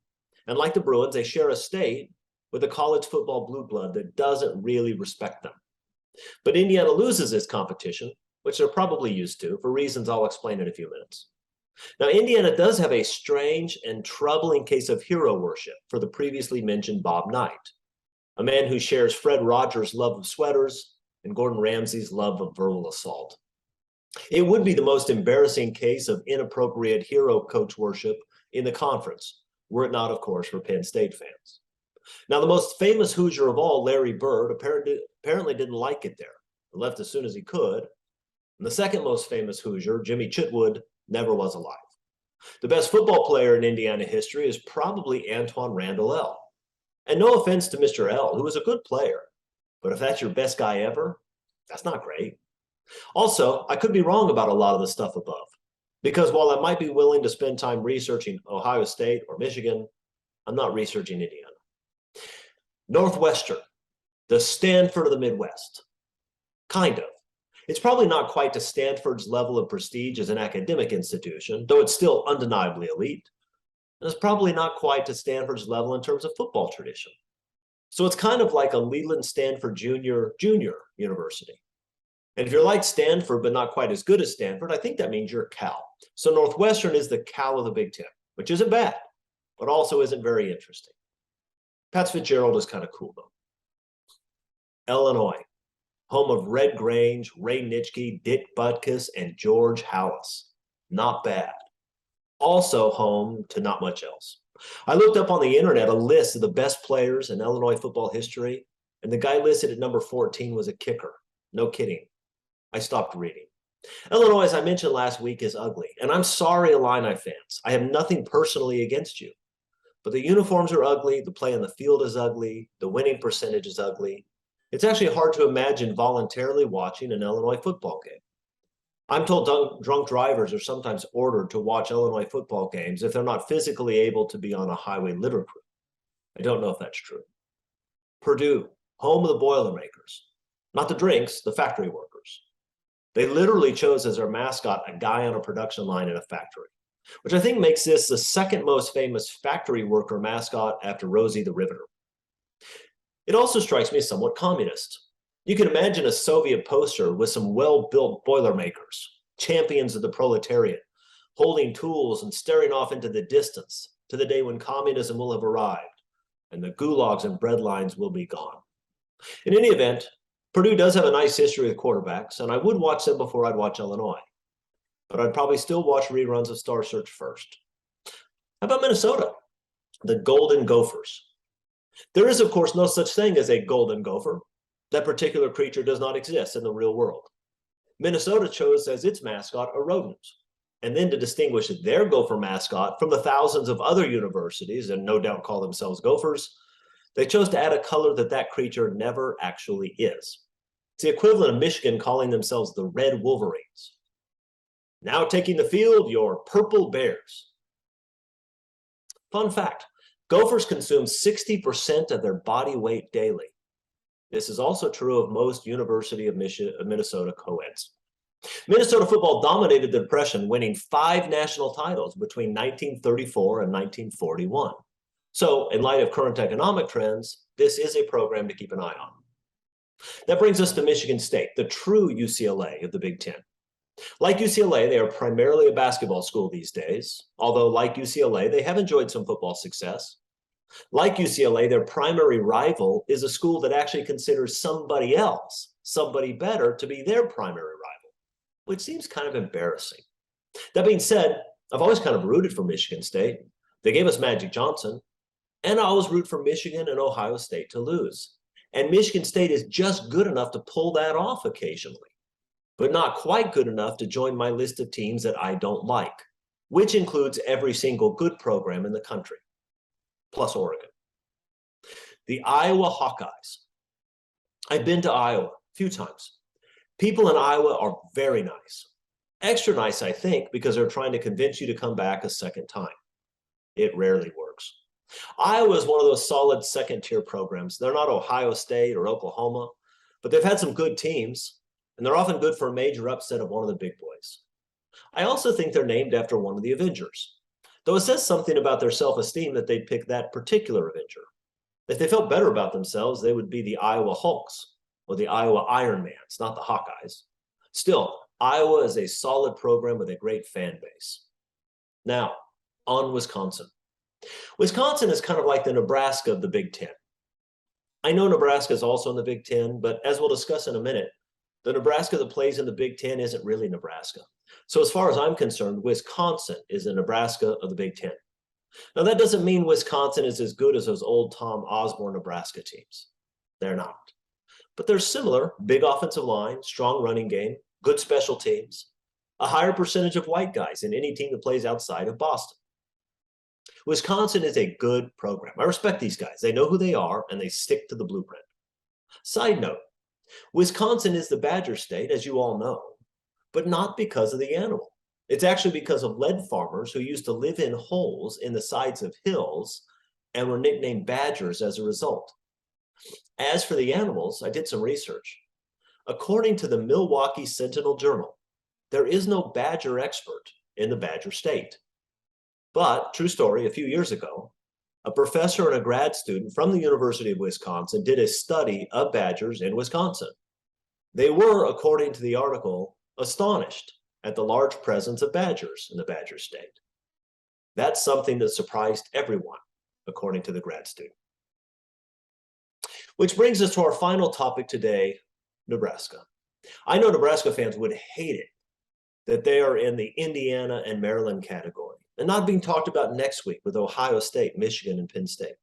And like the Bruins, they share a state with a college football blue blood that doesn't really respect them. But Indiana loses this competition, which they're probably used to for reasons I'll explain in a few minutes. Now, Indiana does have a strange and troubling case of hero worship for the previously mentioned Bob Knight, a man who shares Fred Rogers' love of sweaters and Gordon Ramsay's love of verbal assault. It would be the most embarrassing case of inappropriate hero coach worship in the conference, were it not, of course, for Penn State fans. Now, the most famous Hoosier of all, Larry Bird, apparently didn't like it there, left as soon as he could. And the second most famous Hoosier, Jimmy Chitwood, never was alive. The best football player in Indiana history is probably Antoine Randall L. And no offense to Mr. L, who was a good player, but if that's your best guy ever, that's not great. Also, I could be wrong about a lot of the stuff above, because while I might be willing to spend time researching Ohio State or Michigan, I'm not researching Indiana. Northwestern, the Stanford of the Midwest. Kind of. It's probably not quite to Stanford's level of prestige as an academic institution, though it's still undeniably elite. And it's probably not quite to Stanford's level in terms of football tradition. So it's kind of like a Leland Stanford Junior University. And if you're like Stanford, but not quite as good as Stanford, I think that means you're Cal. So Northwestern is the Cal of the Big Ten, which isn't bad, but also isn't very interesting. Pat Fitzgerald is kind of cool, though. Illinois, home of Red Grange, Ray Nitschke, Dick Butkus, and George Halas. Not bad. Also home to not much else. I looked up on the internet a list of the best players in Illinois football history, and the guy listed at number 14 was a kicker. No kidding. I stopped reading. Illinois, as I mentioned last week, is ugly. And I'm sorry, Illini fans. I have nothing personally against you. But the uniforms are ugly. The play on the field is ugly. The winning percentage is ugly. It's actually hard to imagine voluntarily watching an Illinois football game. I'm told drunk drivers are sometimes ordered to watch Illinois football games if they're not physically able to be on a highway litter crew. I don't know if that's true. Purdue, home of the Boilermakers. Not the drinks, the factory workers. They literally chose as their mascot a guy on a production line in a factory, which I think makes this the second most famous factory worker mascot after Rosie the Riveter. It also strikes me as somewhat communist. You can imagine a Soviet poster with some well-built Boilermakers, champions of the proletariat, holding tools and staring off into the distance to the day when communism will have arrived and the gulags and bread lines will be gone. In any event, Purdue does have a nice history with quarterbacks, and I would watch them before I'd watch Illinois. But I'd probably still watch reruns of Star Search first. How about Minnesota? The Golden Gophers. There is, of course, no such thing as a golden gopher. That particular creature does not exist in the real world. Minnesota chose as its mascot a rodent. And then to distinguish their gopher mascot from the thousands of other universities, and no doubt call themselves gophers, they chose to add a color that creature never actually is. It's the equivalent of Michigan calling themselves the Red Wolverines. Now taking the field, your Purple Bears. Fun fact, gophers consume 60% of their body weight daily. This is also true of most University of Minnesota co-eds. Minnesota football dominated the Depression, winning 5 national titles between 1934 and 1941. So, in light of current economic trends, this is a program to keep an eye on. That brings us to Michigan State, the true UCLA of the Big Ten. Like UCLA, they are primarily a basketball school these days, although like UCLA, they have enjoyed some football success. Like UCLA, their primary rival is a school that actually considers somebody else, somebody better, to be their primary rival, which seems kind of embarrassing. That being said, I've always kind of rooted for Michigan State. They gave us Magic Johnson, and I always root for Michigan and Ohio State to lose. And Michigan State is just good enough to pull that off occasionally, but not quite good enough to join my list of teams that I don't like, which includes every single good program in the country, plus Oregon. The Iowa Hawkeyes. I've been to Iowa a few times. People in Iowa are very nice. Extra nice, I think, because they're trying to convince you to come back a second time. It rarely works. Iowa is one of those solid second-tier programs. They're not Ohio State or Oklahoma, but they've had some good teams, and they're often good for a major upset of one of the big boys. I also think they're named after one of the Avengers, though it says something about their self-esteem that they'd pick that particular Avenger. If they felt better about themselves, they would be the Iowa Hulks or the Iowa Ironmans, not the Hawkeyes. Still, Iowa is a solid program with a great fan base. Now, on Wisconsin. Wisconsin is kind of like the Nebraska of the Big Ten. I know Nebraska is also in the Big Ten, but as we'll discuss in a minute, The Nebraska that plays in the Big Ten isn't really Nebraska. So as far as I'm concerned, Wisconsin is the Nebraska of the Big Ten. Now, that doesn't mean Wisconsin is as good as those old Tom Osborne Nebraska teams. They're not. But they're similar: big offensive line, strong running game, good special teams, a higher percentage of white guys in any team that plays outside of Boston. Wisconsin is a good program. I respect these guys. They know who they are, and they stick to the blueprint. Side note, Wisconsin is the Badger State, as you all know, but not because of the animal. It's actually because of lead farmers who used to live in holes in the sides of hills and were nicknamed badgers as a result. As for the animals, I did some research. According to the Milwaukee Sentinel Journal, there is no badger expert in the Badger State. But, true story, a few years ago, a professor and a grad student from the University of Wisconsin did a study of badgers in Wisconsin. They were, according to the article, astonished at the large presence of badgers in the Badger State. That's something that surprised everyone, according to the grad student. Which brings us to our final topic today, Nebraska. I know Nebraska fans would hate it that they are in the Indiana and Maryland category and not being talked about next week with Ohio State, Michigan, and Penn State.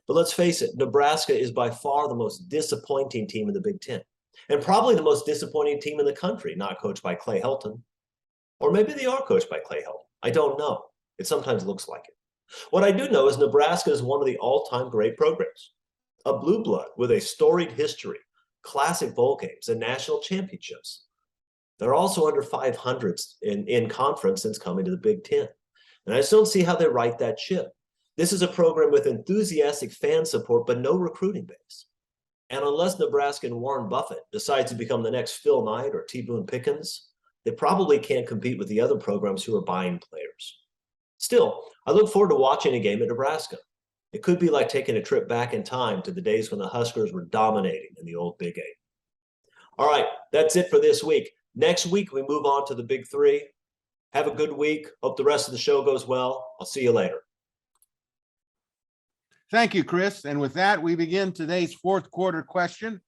But let's face it, Nebraska is by far the most disappointing team in the Big Ten, and probably the most disappointing team in the country, not coached by Clay Helton. Or maybe they are coached by Clay Helton. I don't know. It sometimes looks like it. What I do know is Nebraska is one of the all-time great programs, a blue blood with a storied history, classic bowl games, and national championships. They're also under 500 in conference since coming to the Big Ten. And I just don't see how they right that ship. This is a program with enthusiastic fan support, but no recruiting base. And unless Nebraska and Warren Buffett decides to become the next Phil Knight or T. Boone Pickens, they probably can't compete with the other programs who are buying players. Still, I look forward to watching a game at Nebraska. It could be like taking a trip back in time to the days when the Huskers were dominating in the old Big Eight. All right, that's it for this week. Next week, we move on to the Big Three. Have a good week. Hope the rest of the show goes well. I'll see you later. Thank you, Chris. And with that, we begin today's fourth quarter question.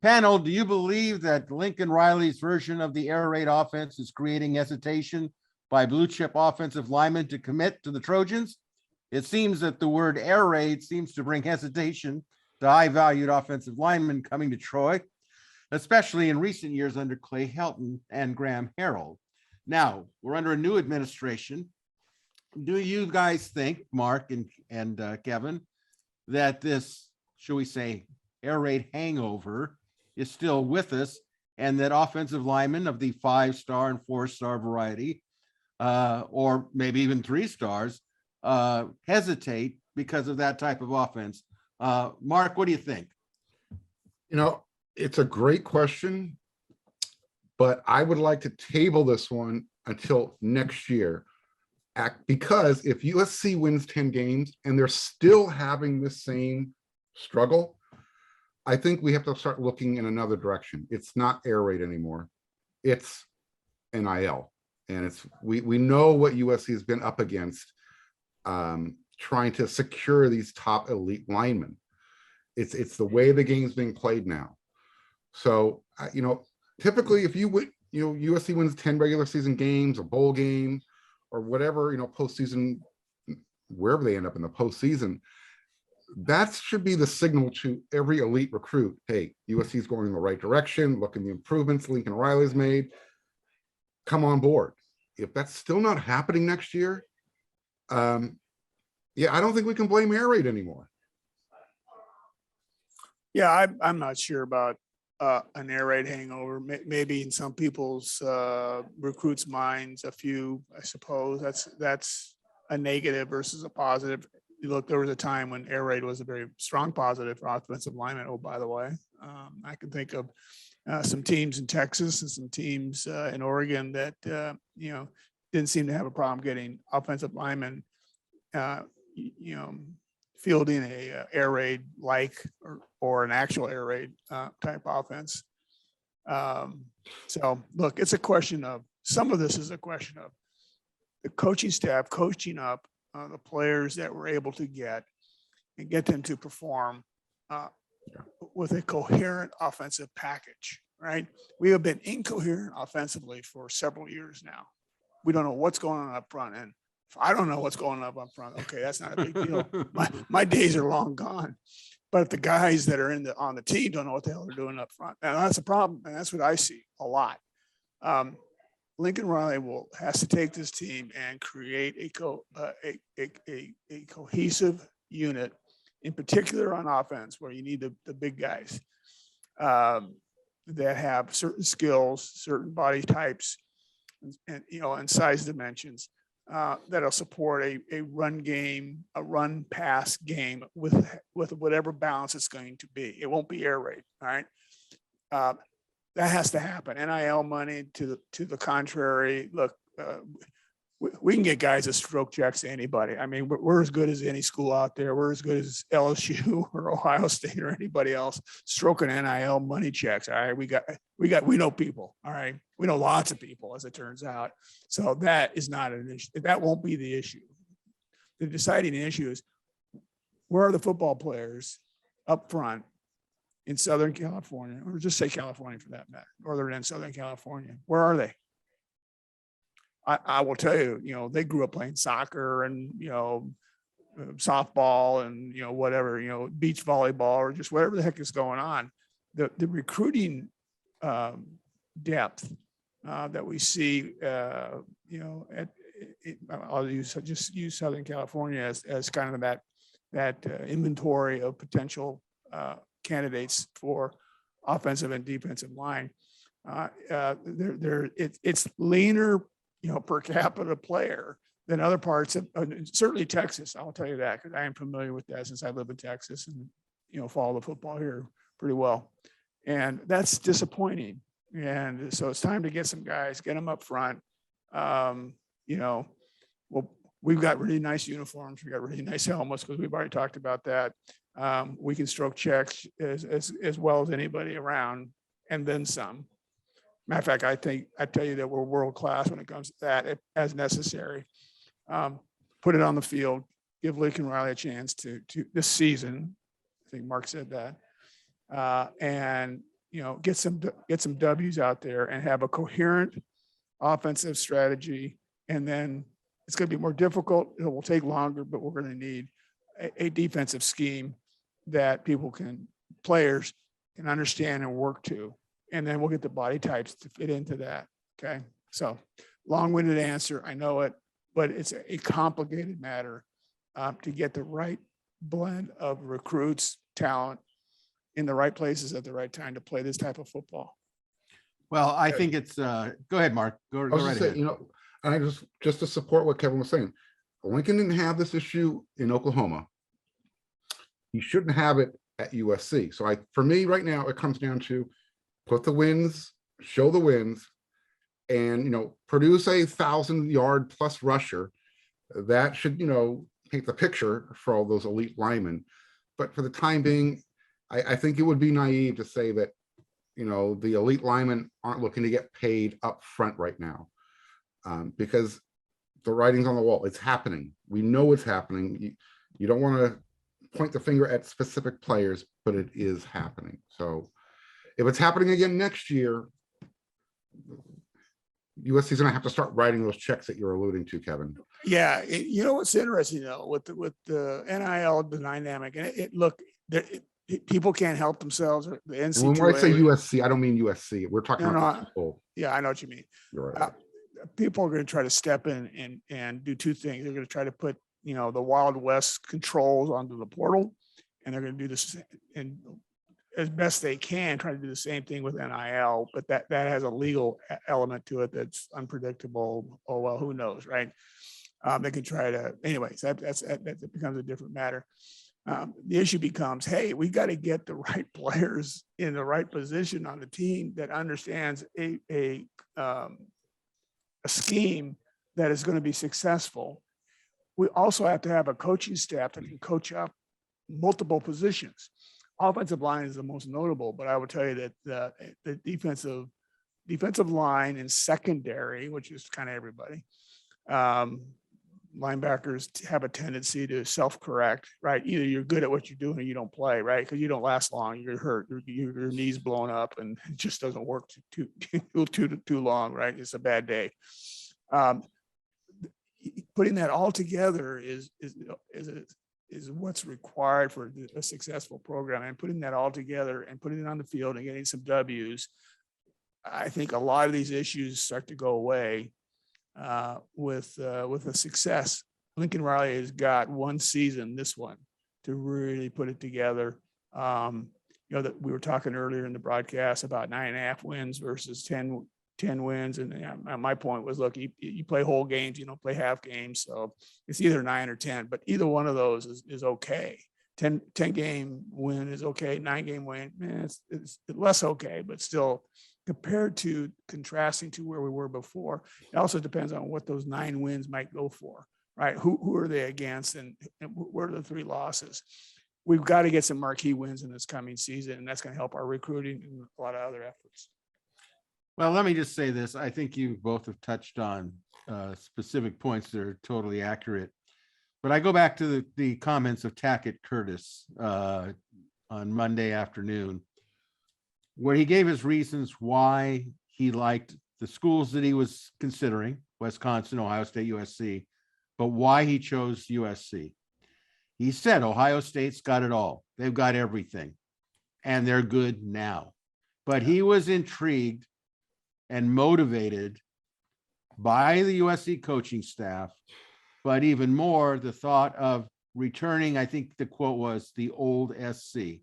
Panel, do you believe that Lincoln Riley's version of the air raid offense is creating hesitation by blue chip offensive linemen to commit to the Trojans? It seems that the word air raid seems to bring hesitation to high-valued offensive linemen coming to Troy, especially in recent years under Clay Helton and Graham Harrell. Now, we're under a new administration. Do you guys think, Mark and Kevin, that this, shall we say, air raid hangover is still with us, and that offensive linemen of the 5-star and 4-star variety, or maybe even 3 stars, hesitate because of that type of offense? Mark, what do you think? You know, it's a great question, but I would like to table this one until next year. Because if USC wins 10 games and they're still having the same struggle, I think we have to start looking in another direction. It's not air raid anymore. It's NIL. And it's we know what USC has been up against, trying to secure these top elite linemen. It's the way the game's being played now. So, you know, typically if USC wins 10 regular season games, a bowl game, or whatever, you know, postseason, wherever they end up in the postseason, that should be the signal to every elite recruit. Hey, USC is going in the right direction. Look at the improvements Lincoln Riley's made. Come on board. If that's still not happening next year, yeah, I don't think we can blame air raid anymore. Yeah, I'm not sure about an air raid hangover. Maybe in some people's recruits' minds, a few, I suppose. That's a negative versus a positive. You look, there was a time when air raid was a very strong positive for offensive linemen. Oh, by the way, I can think of some teams in Texas and some teams in Oregon that you know, didn't seem to have a problem getting offensive linemen, you know, fielding a air raid like or an actual air raid type offense. So look, it's a question of, some of this is a question of the coaching staff coaching up the players that we're able to get them to perform with a coherent offensive package, right? We have been incoherent offensively for several years now. We don't know what's going on up front. And if I don't know what's going on up front, okay, that's not a big deal. My days are long gone. But if the guys that are on the team don't know what the hell they're doing up front, and that's a problem. And that's what I see a lot. Lincoln Riley has to take this team and create a cohesive unit, in particular on offense, where you need the big guys that have certain skills, certain body types, and size dimensions that'll support a run game, a run pass game with whatever balance it's going to be. It won't be air raid. All right. That has to happen. NIL money to the contrary. Look, we can get guys that stroke checks to anybody. I mean, we're as good as any school out there. We're as good as LSU or Ohio State or anybody else stroking NIL money checks. All right, we know people. All right, we know lots of people, as it turns out. So that is not an issue. That won't be the issue. The deciding issue is, where are the football players up front in Southern California, or just say California for that matter, Northern and Southern California? Where are they? I will tell you, they grew up playing soccer and, softball and, whatever, beach volleyball or just whatever the heck is going on. The recruiting depth that we see, I'll use Southern California as kind of that inventory of potential candidates for offensive and defensive line. It's leaner, per capita player than other parts of certainly Texas. I'll tell you that, because I am familiar with that since I live in Texas and follow the football here pretty well. And that's disappointing. And so it's time to get some guys, get them up front. We've got really nice uniforms. We got really nice helmets, because we've already talked about that. We can stroke checks as well as anybody around, and then some. Matter of fact, I tell you that we're world class when it comes to that, as necessary. Put it on the field, give Lincoln Riley a chance to this season. I think Mark said that, and get some W's out there and have a coherent offensive strategy. And then it's going to be more difficult. It will take longer, but we're going to need a defensive scheme that players can understand and work to. And then we'll get the body types to fit into that. Okay. So long-winded answer, I know it, but it's a complicated matter to get the right blend of recruits, talent in the right places at the right time to play this type of football. Well, I think it's, go ahead, Mark. Go right ahead. And I just to support what Kevin was saying, Lincoln didn't have this issue in Oklahoma. He shouldn't have it at USC. So for me right now, it comes down to put the wins, show the wins, and, produce a 1,000-yard plus rusher. That should, paint the picture for all those elite linemen. But for the time being, I think it would be naive to say that, the elite linemen aren't looking to get paid up front right now, because the writing's on the wall. It's happening. We know it's happening. You don't want to point the finger at specific players, but it is happening. So if it's happening again next year, USC is going to have to start writing those checks that you're alluding to, Kevin. Yeah. What's interesting though, with the NIL dynamic, and people can't help themselves. The NCAA, and when I say USC, I don't mean USC. We're talking about people. Yeah, I know what you mean. You're right. People are going to try to step in and do two things. They're going to try to put, the Wild West controls onto the portal, and they're going to do this and as best they can, try to do the same thing with NIL, but that has a legal element to it that's unpredictable. Oh, well, who knows, right? They can try to, anyways, that becomes a different matter. The issue becomes, hey, we got to get the right players in the right position on the team that understands a scheme that is going to be successful. We also have to have a coaching staff that can coach up multiple positions. Offensive line is the most notable, but I would tell you that the defensive line and secondary, which is kind of everybody, linebackers have a tendency to self-correct, right? Either you're good at what you're doing or you don't play, right? Because you don't last long. You're hurt. Your knee's blown up, and it just doesn't work too long, right? It's a bad day. Putting that all together is what's required for a successful program, and putting that all together and putting it on the field and getting some W's. I think a lot of these issues start to go away with a success. Lincoln Riley has got one season, this one, to really put it together. That we were talking earlier in the broadcast about 9.5 wins versus 10 wins. And my point was, look, you play whole games, you don't play half games. So it's either 9 or 10, but either one of those is okay. 10 game win is okay. 9 game win, it's less okay, but still, compared to contrasting to where we were before, it also depends on what those 9 wins might go for, right? Who are they against, and where are the 3 losses? We've got to get some marquee wins in this coming season, and that's going to help our recruiting and a lot of other efforts. Well, let me just say this. I think you both have touched on specific points that are totally accurate. But I go back to the comments of Tackett Curtis on Monday afternoon, where he gave his reasons why he liked the schools that he was considering, Wisconsin, Ohio State, USC, but why he chose USC. He said Ohio State's got it all. They've got everything, and they're good now. But he was intrigued and motivated by the USC coaching staff, but even more the thought of returning, I think the quote was, the old SC.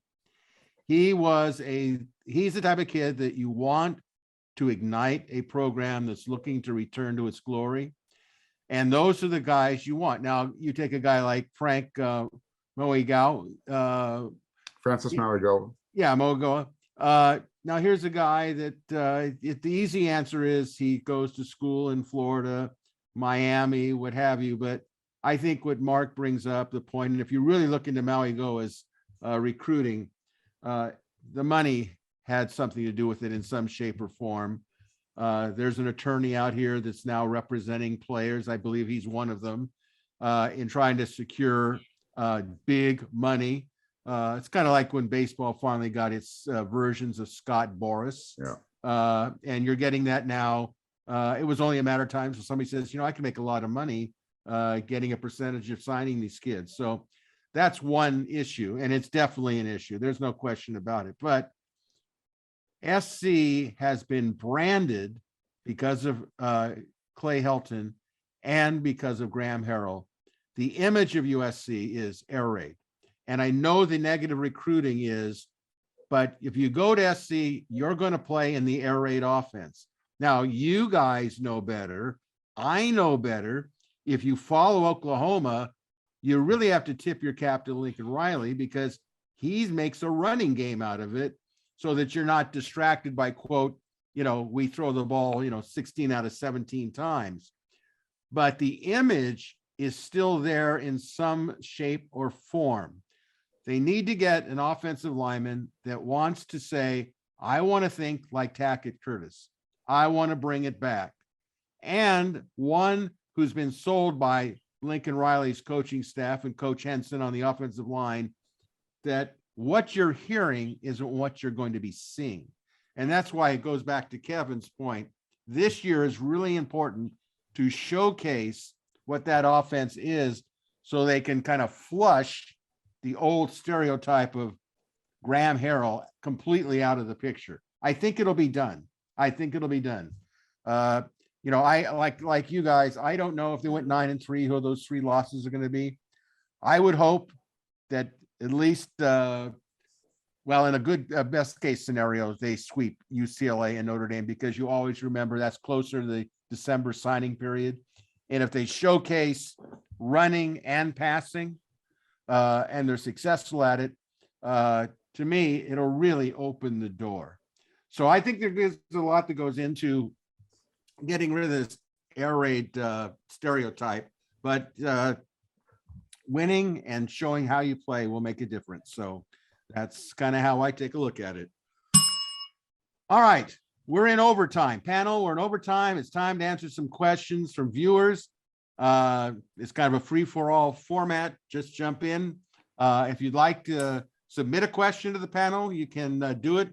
He's the type of kid that you want to ignite a program that's looking to return to its glory. And those are the guys you want. Now, you take a guy like Frank Moigao. Francis Marigo. Yeah, Mogoa. Now, here's a guy that the easy answer is he goes to school in Florida, Miami, what have you. But I think what Mark brings up, the point, and if you really look into Moigao as recruiting, the money had something to do with it in some shape or form. There's an attorney out here that's now representing players. I believe he's one of them in trying to secure big money. It's kind of like when baseball finally got its versions of Scott Boras. Yeah. And you're getting that now. It was only a matter of time. So somebody says, I can make a lot of money getting a percentage of signing these kids. So that's one issue, and it's definitely an issue. There's no question about it. But SC has been branded because of Clay Helton and because of Graham Harrell. The image of USC is air raid. And I know the negative recruiting is, but if you go to SC, you're going to play in the air raid offense. Now, you guys know better. I know better. If you follow Oklahoma, you really have to tip your cap to Lincoln Riley, because he makes a running game out of it so that you're not distracted by, quote, we throw the ball, 16 out of 17 times. But the image is still there in some shape or form. They need to get an offensive lineman that wants to say, I want to think like Tackett Curtis. I want to bring it back. And one who's been sold by Lincoln Riley's coaching staff and Coach Henson on the offensive line, that what you're hearing isn't what you're going to be seeing. And that's why it goes back to Kevin's point. This year is really important to showcase what that offense is, so they can kind of flush the old stereotype of Graham Harrell completely out of the picture. I think it'll be done. I like you guys, I don't know if they went 9-3, who those 3 losses are going to be. I would hope that at least, in a good best case scenario, they sweep UCLA and Notre Dame, because you always remember that's closer to the December signing period. And if they showcase running and passing, and they're successful at it, to me, it'll really open the door. So I think there's a lot that goes into getting rid of this air raid stereotype, but winning and showing how you play will make a difference. So that's kind of how I take a look at it. All right, we're in overtime. Panel, we're in overtime. It's time to answer some questions from viewers. It's kind of a free-for-all format. Just jump in. If you'd like to submit a question to the panel, you can do it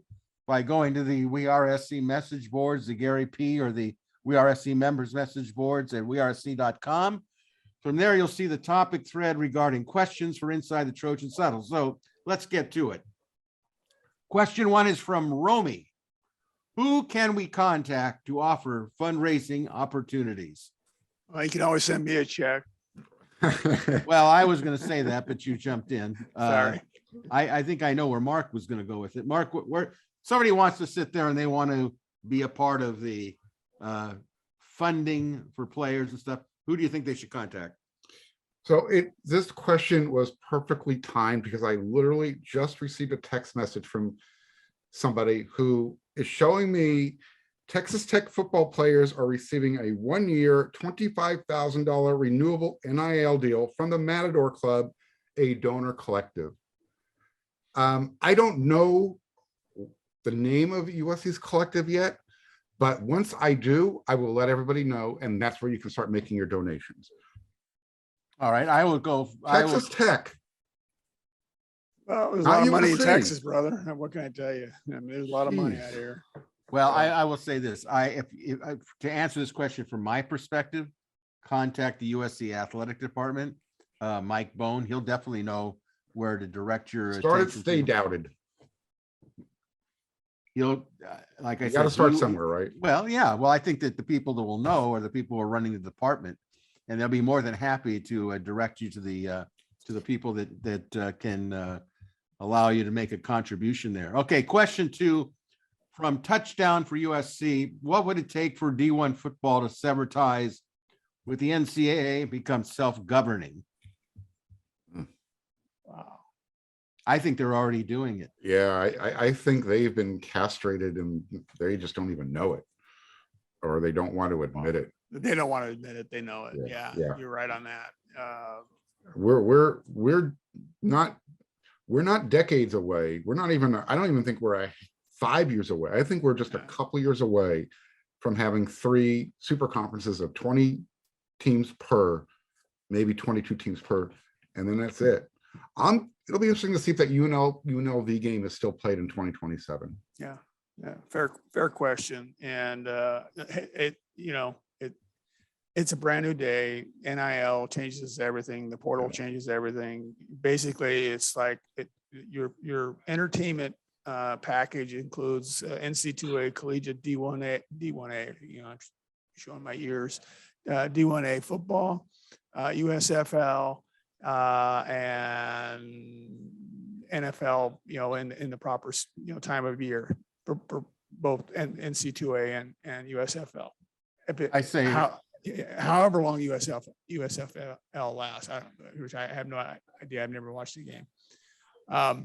by going to the We Are SC message boards, the Gary P. or the We Are SC members message boards at wearesc.com. From there, you'll see the topic thread regarding questions for Inside the Trojans Huddle. So let's get to it. Question 1 is from Romy. Who can we contact to offer fundraising opportunities? Well, you can always send me a check. Well, I was going to say that, but you jumped in. Sorry. I think I know where Mark was going to go with it. Mark, where somebody wants to sit there and they want to be a part of the funding for players and stuff, who do you think they should contact? So this question was perfectly timed because I literally just received a text message from somebody who is showing me Texas Tech football players are receiving a 1-year, $25,000 renewable NIL deal from the Matador Club, a donor collective. I don't know the name of USC's collective yet, but once I do, I will let everybody know, and that's where you can start making your donations. All right, I will go. Texas Tech. Well, there's a Not lot of money in USC. Texas, brother. What can I tell you? I mean, there's a lot of money out here. Well, I will say this. If to answer this question from my perspective, contact the USC athletic department, Mike Bone. He'll definitely know where to direct your Started, attention. stay doubted. He'll, like I You said, got to start he- somewhere, right? Well, yeah. Well, I think that the people that will know are the people who are running the department, and they'll be more than happy to direct you to the people that can allow you to make a contribution there. Okay, question 2 from Touchdown for USC. What would it take for D1 football to sever ties with the NCAA and become self-governing? Wow. I think they're already doing it. Yeah, I think they've been castrated and they just don't even know it, or they don't want to admit it. They don't want to admit it. They know it. Yeah, Yeah, yeah. you're right on that. We're not decades away. We're not even, I don't even think we're 5 years away. I think we're just a Yeah. couple years away from having 3 super conferences of 20 teams per, maybe 22 teams per, and then that's it. It'll be interesting to see if that UNLV game is still played in 2027. Yeah, fair question. And it's a brand new day. NIL changes everything. The portal changes everything. Basically, it's like your entertainment package includes NC2A, collegiate, D1A. I'm showing my ears. D1A football, USFL, and NFL. In the proper time of year for both NC2A and USFL. I say, However long USFL lasts, which I have no idea. I've never watched the game. I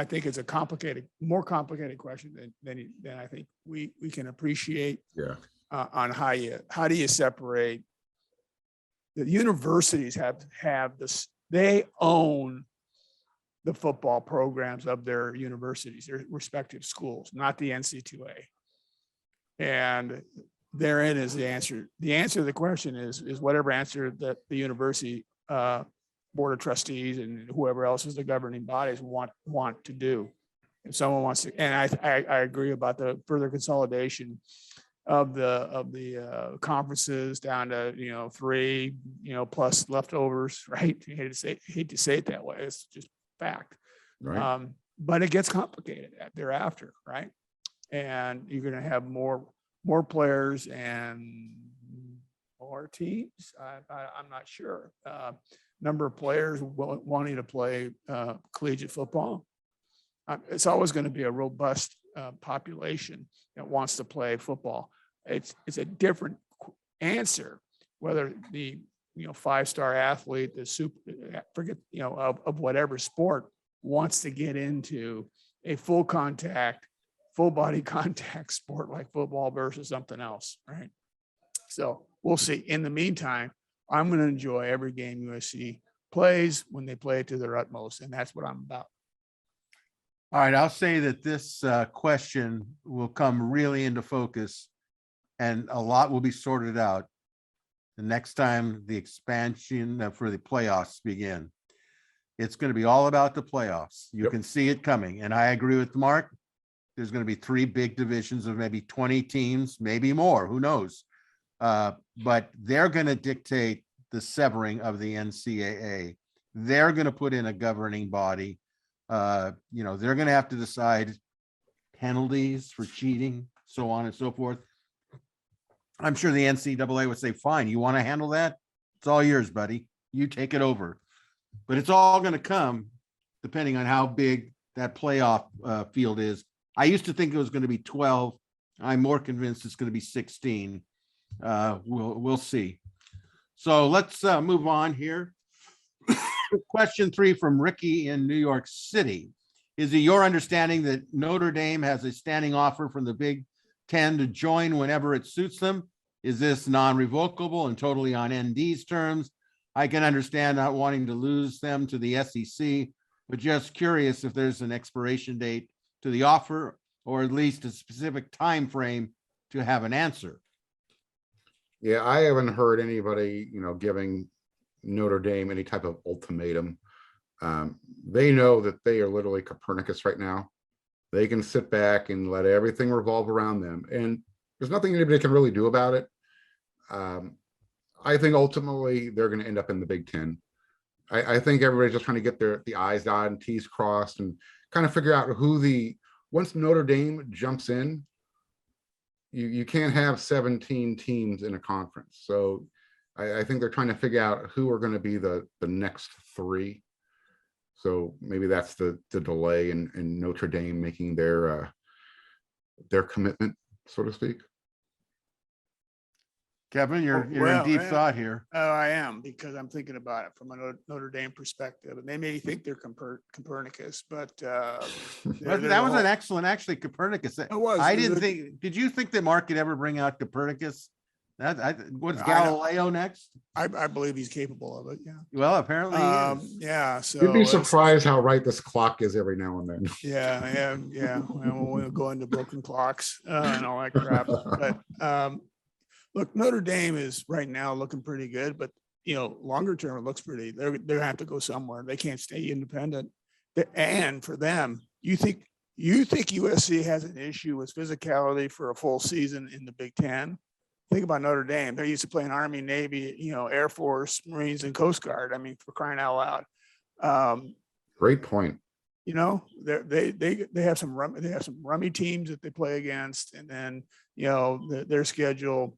think it's a more complicated question than I think we can appreciate. Yeah. On how do you separate? The universities have this. They own the football programs of their universities, their respective schools, not the NC2A. And therein is the answer. The answer to the question is whatever answer that the university board of trustees and whoever else is the governing bodies want to do. If someone wants to, and I agree about the further consolidation of the conferences down to 3 plus leftovers, right? I hate to say it that way. It's just fact. Right. But it gets complicated thereafter, right? And you're going to have more players and more teams. I'm not sure. Number of players wanting to play collegiate football. It's always going to be a robust population that wants to play football. It's a different answer whether the 5-star athlete, the super, forget of whatever sport, wants to get into a full body contact sport like football versus something else, right? So we'll see. In the meantime, I'm going to enjoy every game USC plays when they play it to their utmost, and that's what I'm about. all right, I'll say that this question will come really into focus and a lot will be sorted out the next time the expansion for the playoffs begin. It's going to be all about the playoffs. You Yep. can see it coming. And I agree with Mark. There's going to be 3 big divisions of maybe 20 teams, maybe more, who knows? But they're going to dictate the severing of the NCAA. They're going to put in a governing body. They're going to have to decide penalties for cheating, so on and so forth. I'm sure the NCAA would say, fine, you want to handle that? It's all yours, buddy. You take it over. But it's all going to come depending on how big that playoff field is. I used to think it was going to be 12. I'm more convinced it's going to be 16. We'll see. So let's move on here. Question 3 from Ricky in New York City. Is it your understanding that Notre Dame has a standing offer from the Big Ten to join whenever it suits them? Is this non-revocable and totally on ND's terms? I can understand not wanting to lose them to the SEC, but just curious if there's an expiration date to the offer, or at least a specific time frame to have an answer. Yeah, I haven't heard anybody, giving Notre Dame any type of ultimatum. They know that they are literally Copernicus right now. They can sit back and let everything revolve around them, and there's nothing anybody can really do about it. I think ultimately they're going to end up in the Big Ten. I think everybody's just trying to get the I's dotted and T's crossed and kind of figure out once Notre Dame jumps in, you can't have 17 teams in a conference. So I think they're trying to figure out who are going to be the next 3. So maybe that's the delay in Notre Dame making their commitment, so to speak. Kevin, you're in deep thought here. Oh, I am, because I'm thinking about it from a Notre Dame perspective, and they may think they're Copernicus, but That was an excellent, actually, Copernicus. It was. I didn't think. Did you think that Mark could ever bring out Copernicus? What's Galileo next? I believe he's capable of it. Yeah. Well, apparently, he is. Yeah. So You'd be surprised how right this clock is every now and then. Yeah. Well, we'll go into broken clocks and all that crap. But look, Notre Dame is right now looking pretty good, but longer term, it looks pretty. They're gonna have to go somewhere. They can't stay independent. And for them, you think USC has an issue with physicality for a full season in the Big Ten? Think about Notre Dame. They're used to playing Army, Navy, Air Force, Marines, and Coast Guard. I mean, for crying out loud. Great point. They have some rummy teams that they play against, and then their schedule.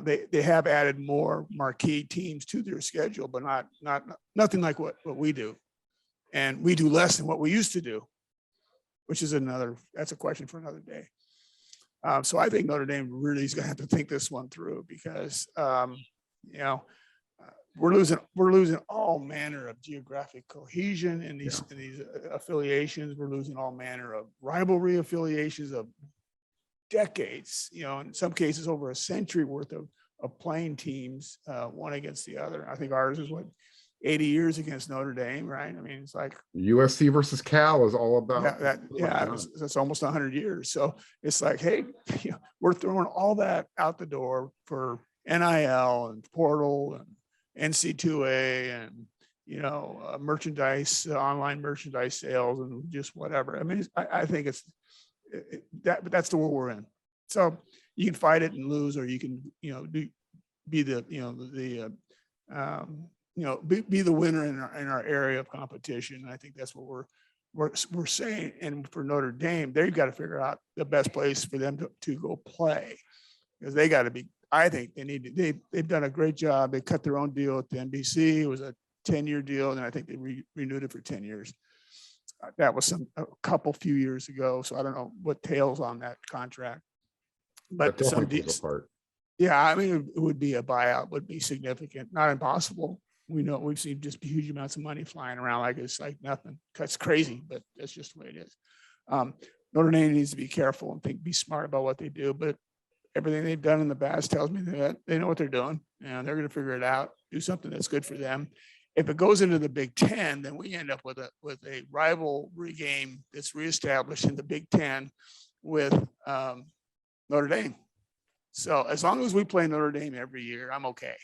They have added more marquee teams to their schedule, but nothing like what we do, and we do less than what we used to do, which is that's a question for another day. So I think Notre Dame really is going to have to think this one through, because we're losing all manner of geographic cohesion in these affiliations. We're losing all manner of rivalry affiliations of decades, in some cases over a century worth of playing teams, one against the other. I think ours is 80 years against Notre Dame, right? I mean, it's like USC versus Cal is all about that's almost 100 years. So it's like, hey, we're throwing all that out the door for NIL and portal and NC2A and merchandise, online merchandise sales, and just whatever. I mean, I think it's but that's the world we're in. So you can fight it and lose, or you can be the be the winner in our area of competition. I think that's what we're saying. And for Notre Dame, they've got to figure out the best place for them to go play, because they got to be. I think they've done a great job. They cut their own deal at the NBC. It was a 10-year deal, and I think they renewed it for 10 years. That was a few years ago, so I don't know what tails on that contract. But that definitely falls apart. Yeah, I mean, it would be a buyout, would be significant, not impossible. We've seen just huge amounts of money flying around like it's like nothing. That's crazy, but that's just the way it is. Notre Dame needs to be careful and be smart about what they do. But everything they've done in the past tells me that they know what they're doing, and they're going to figure it out, do something that's good for them. If it goes into the Big Ten, then we end up with a rivalry game that's reestablished in the Big Ten with Notre Dame. So as long as we play Notre Dame every year, I'm okay.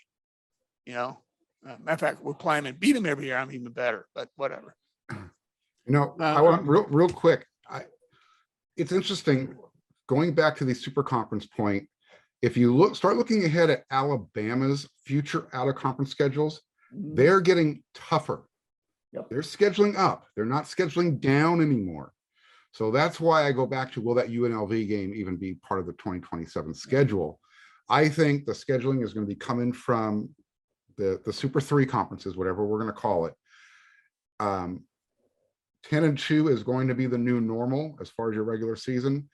you know. Matter of fact, we're playing and beat them every year. I'm even better, but whatever. I want real quick. It's interesting going back to the super conference point. If you start looking ahead at Alabama's future out of conference schedules, they're getting tougher. Yep. They're scheduling up. They're not scheduling down anymore. So that's why I go back to, will that UNLV game even be part of the 2027 schedule? I think the scheduling is going to be coming from the Super 3 conferences, whatever we're going to call it. 10-2 is going to be the new normal as far as your regular season.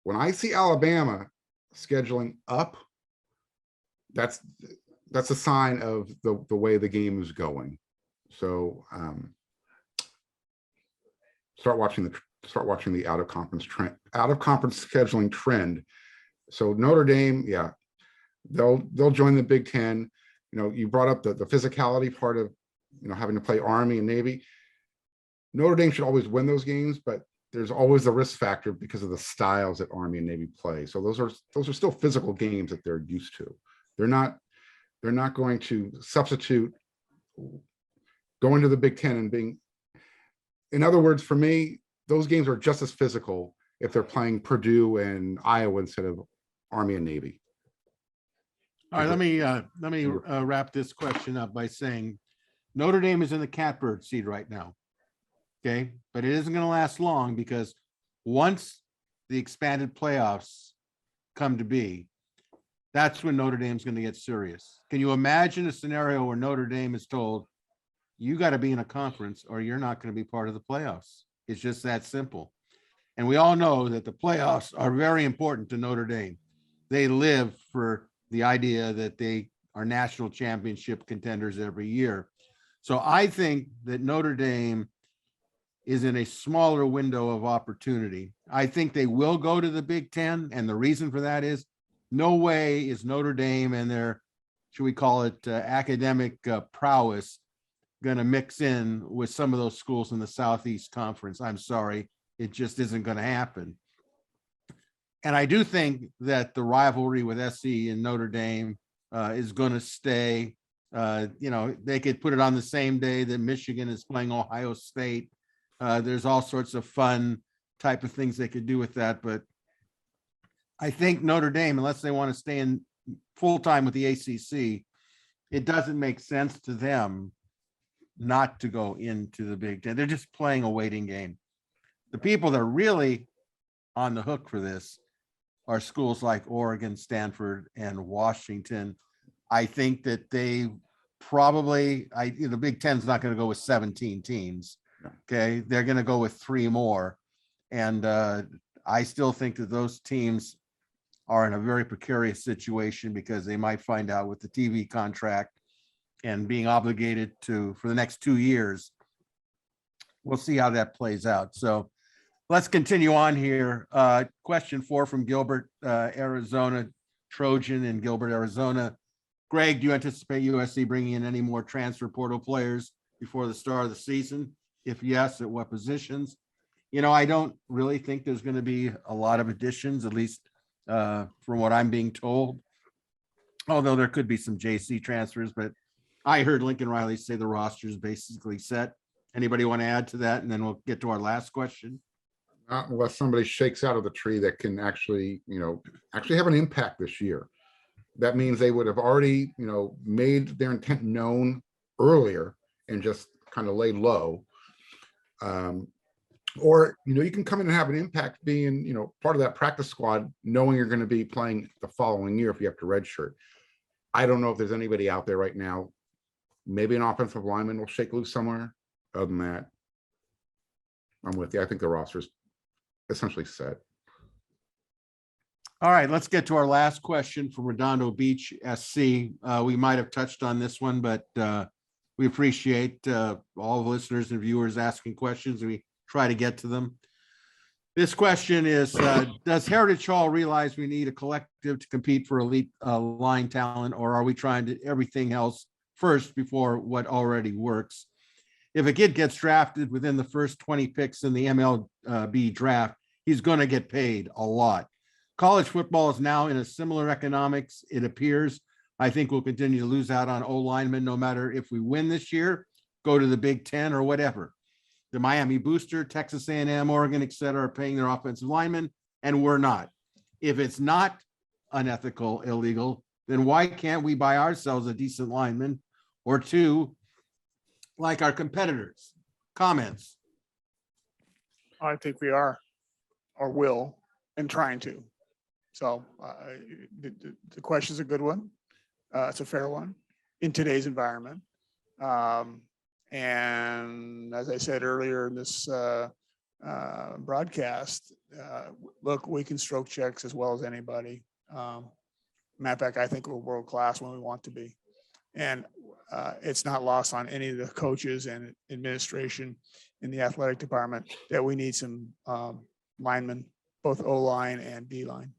When I see Alabama scheduling up, that's a sign of the way the game is going. So start watching the out of conference scheduling trend. So Notre Dame, yeah, they'll join the Big Ten. You know, you brought up the physicality part of, you know, having to play Army and Navy. Notre Dame should always win those games, but there's always the risk factor because of the styles that Army and Navy play. So those are still physical games that they're used to. They're not going to substitute going to the Big Ten and being, in other words, for me, those games are just as physical if they're playing Purdue and Iowa instead of Army and Navy. All right, let me wrap this question up by saying Notre Dame is in the catbird seat right now. Okay, but it isn't going to last long, because once the expanded playoffs come to be, that's when Notre Dame's going to get serious. Can you imagine a scenario where Notre Dame is told, you got to be in a conference or you're not going to be part of the playoffs? It's just that simple. And we all know that the playoffs are very important to Notre Dame. They live for the idea that they are national championship contenders every year. So I think that Notre Dame is in a smaller window of opportunity. I think they will go to the Big Ten. And the reason for that is no way is Notre Dame and their, should we call it academic prowess, going to mix in with some of those schools in the Southeast Conference. I'm sorry, it just isn't going to happen. And I do think that the rivalry with SC and Notre Dame is going to stay. You know, they could put it on the same day that Michigan is playing Ohio State. There's all sorts of fun type of things they could do with that. But I think Notre Dame, unless they want to stay in full time with the ACC, it doesn't make sense to them not to go into the Big Ten. They're just playing a waiting game. The people that are really on the hook for this are schools like Oregon, Stanford, and Washington. I think that they probably, the Big Ten's not going to go with 17 teams. Okay, they're going to go with 3 more. And I still think that those teams are in a very precarious situation, because they might find out with the TV contract and being obligated to for the next 2 years. We'll see how that plays out. So let's continue on here. Question 4 from Gilbert, Arizona, Trojan in Gilbert, Arizona. Greg, do you anticipate USC bringing in any more transfer portal players before the start of the season? If yes, at what positions? You know, I don't really think there's going to be a lot of additions, at least from what I'm being told. Although there could be some JC transfers, but I heard Lincoln Riley say the roster is basically set. Anybody want to add to that? And then we'll get to our last question. Not unless somebody shakes out of the tree that can actually have an impact this year. That means they would have already, made their intent known earlier and just kind of lay low. Or, you can come in and have an impact being, part of that practice squad, knowing you're going to be playing the following year if you have to redshirt. I don't know if there's anybody out there right now. Maybe an offensive lineman will shake loose somewhere. Other than that, I'm with you. I think the roster is essentially set. All right, let's get to our last question from Redondo Beach, SC. We might have touched on this one, but we appreciate all the listeners and viewers asking questions. We try to get to them. This question is, does Heritage Hall realize we need a collective to compete for elite line talent, or are we trying to everything else first before what already works? If a kid gets drafted within the first 20 picks in the MLB draft, he's going to get paid a lot. College football is now in a similar economics, it appears, I think we'll continue to lose out on O linemen no matter if we win this year, go to the Big Ten or whatever. The Miami Booster, Texas A&M, Oregon, et cetera, are paying their offensive linemen, and we're not. If it's not unethical, illegal, then why can't we buy ourselves a decent lineman or two like our competitors? Comments? I think we are, or will, and trying to. So the question is a good one. It's a fair one in today's environment. And as I said earlier in this broadcast, look, we can stroke checks as well as anybody. Matter of fact, I think we're world class when we want to be. And it's not lost on any of the coaches and administration in the athletic department that we need some linemen, both O-line and D-line.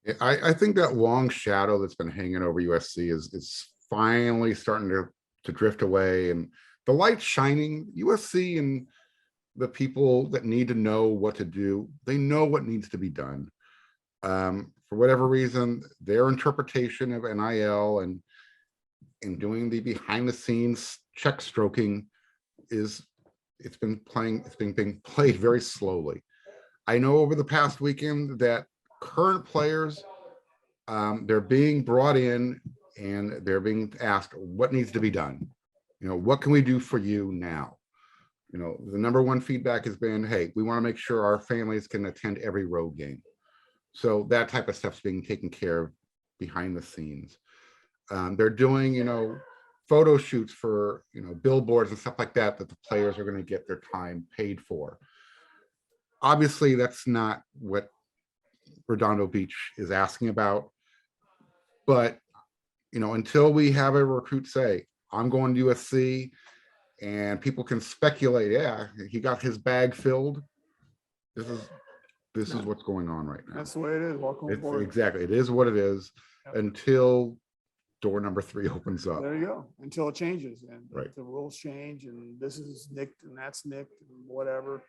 Yeah, I think that long shadow that's been hanging over USC is finally starting to drift away, and the light's shining. USC and the people that need to know what to do, they know what needs to be done. For whatever reason, their interpretation of NIL and doing the behind the scenes check stroking it's being played very slowly. I know over the past weekend that current players, they're being brought in and they're being asked what needs to be done. What can we do for you now? The number one feedback has been, hey, we want to make sure our families can attend every road game. So that type of stuff's being taken care of behind the scenes. They're doing, photo shoots for, billboards and stuff like that the players are going to get their time paid for. Obviously, that's not what Redondo Beach is asking about. But, until we have a recruit say, I'm going to USC, and people can speculate, yeah, he got his bag filled. This is what's going on right now. That's the way it is. Welcome aboard. Exactly. It is what it is. Yep. Until door number 3 opens up. There you go. Until it changes and Right. the rules change and this is nicked and that's nicked and whatever.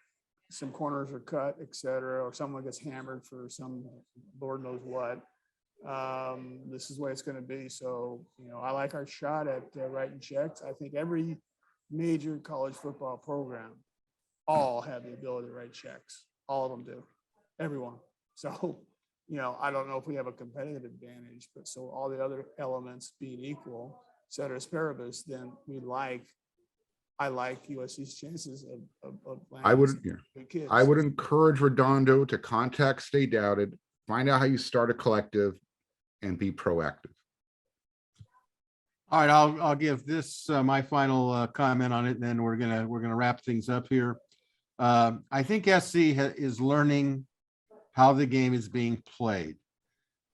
Some corners are cut, et cetera, or someone gets hammered for some Lord knows what. This is the way it's going to be. So, I like our shot at writing checks. I think every major college football program all have the ability to write checks. All of them do. Everyone. So, I don't know if we have a competitive advantage, but so all the other elements being equal, ceteris paribus, then I like USC's chances of I would, landing good kids. I would encourage Redondo to contact Stay Doubted, find out how you start a collective, and be proactive. All right, I'll give this my final comment on it, and then we're gonna wrap things up here. I think SC is learning how the game is being played.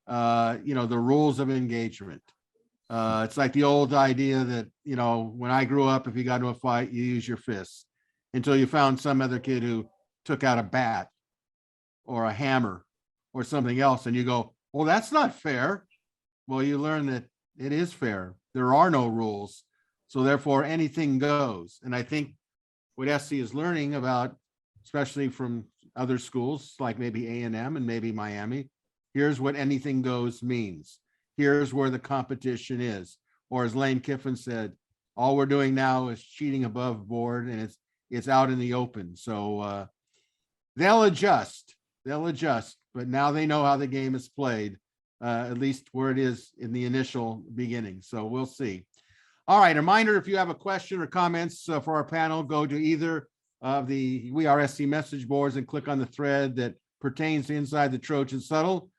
The rules of engagement. It's like the old idea that, when I grew up, if you got into a fight, you use your fists, until you found some other kid who took out a bat or a hammer or something else. And you go, well, that's not fair. Well, you learn that it is fair. There are no rules. So therefore anything goes. And I think what SC is learning about, especially from other schools like maybe A&M and maybe Miami, here's what anything goes means. Here's where the competition is. Or as Lane Kiffin said, all we're doing now is cheating above board, and it's out in the open. So they'll adjust, but now they know how the game is played, at least where it is in the initial beginning. So we'll see. All right, a reminder, if you have a question or comments for our panel, go to either of the We Are SC message boards and click on the thread that pertains to Inside the Trojans Huddle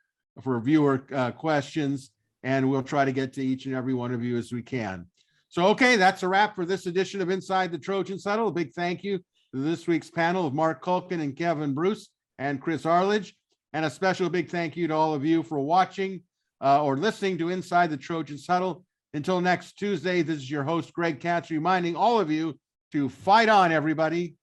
for viewer questions, and we'll try to get to each and every one of you as we can. So, okay, that's a wrap for this edition of Inside the Trojans Huddle. A big thank you to this week's panel of Marc Kulkin and Kevin Bruce and Chris Arledge, and a special big thank you to all of you for watching or listening to Inside the Trojans Huddle. Until next Tuesday, this is your host, Greg Katz, reminding all of you to fight on, everybody.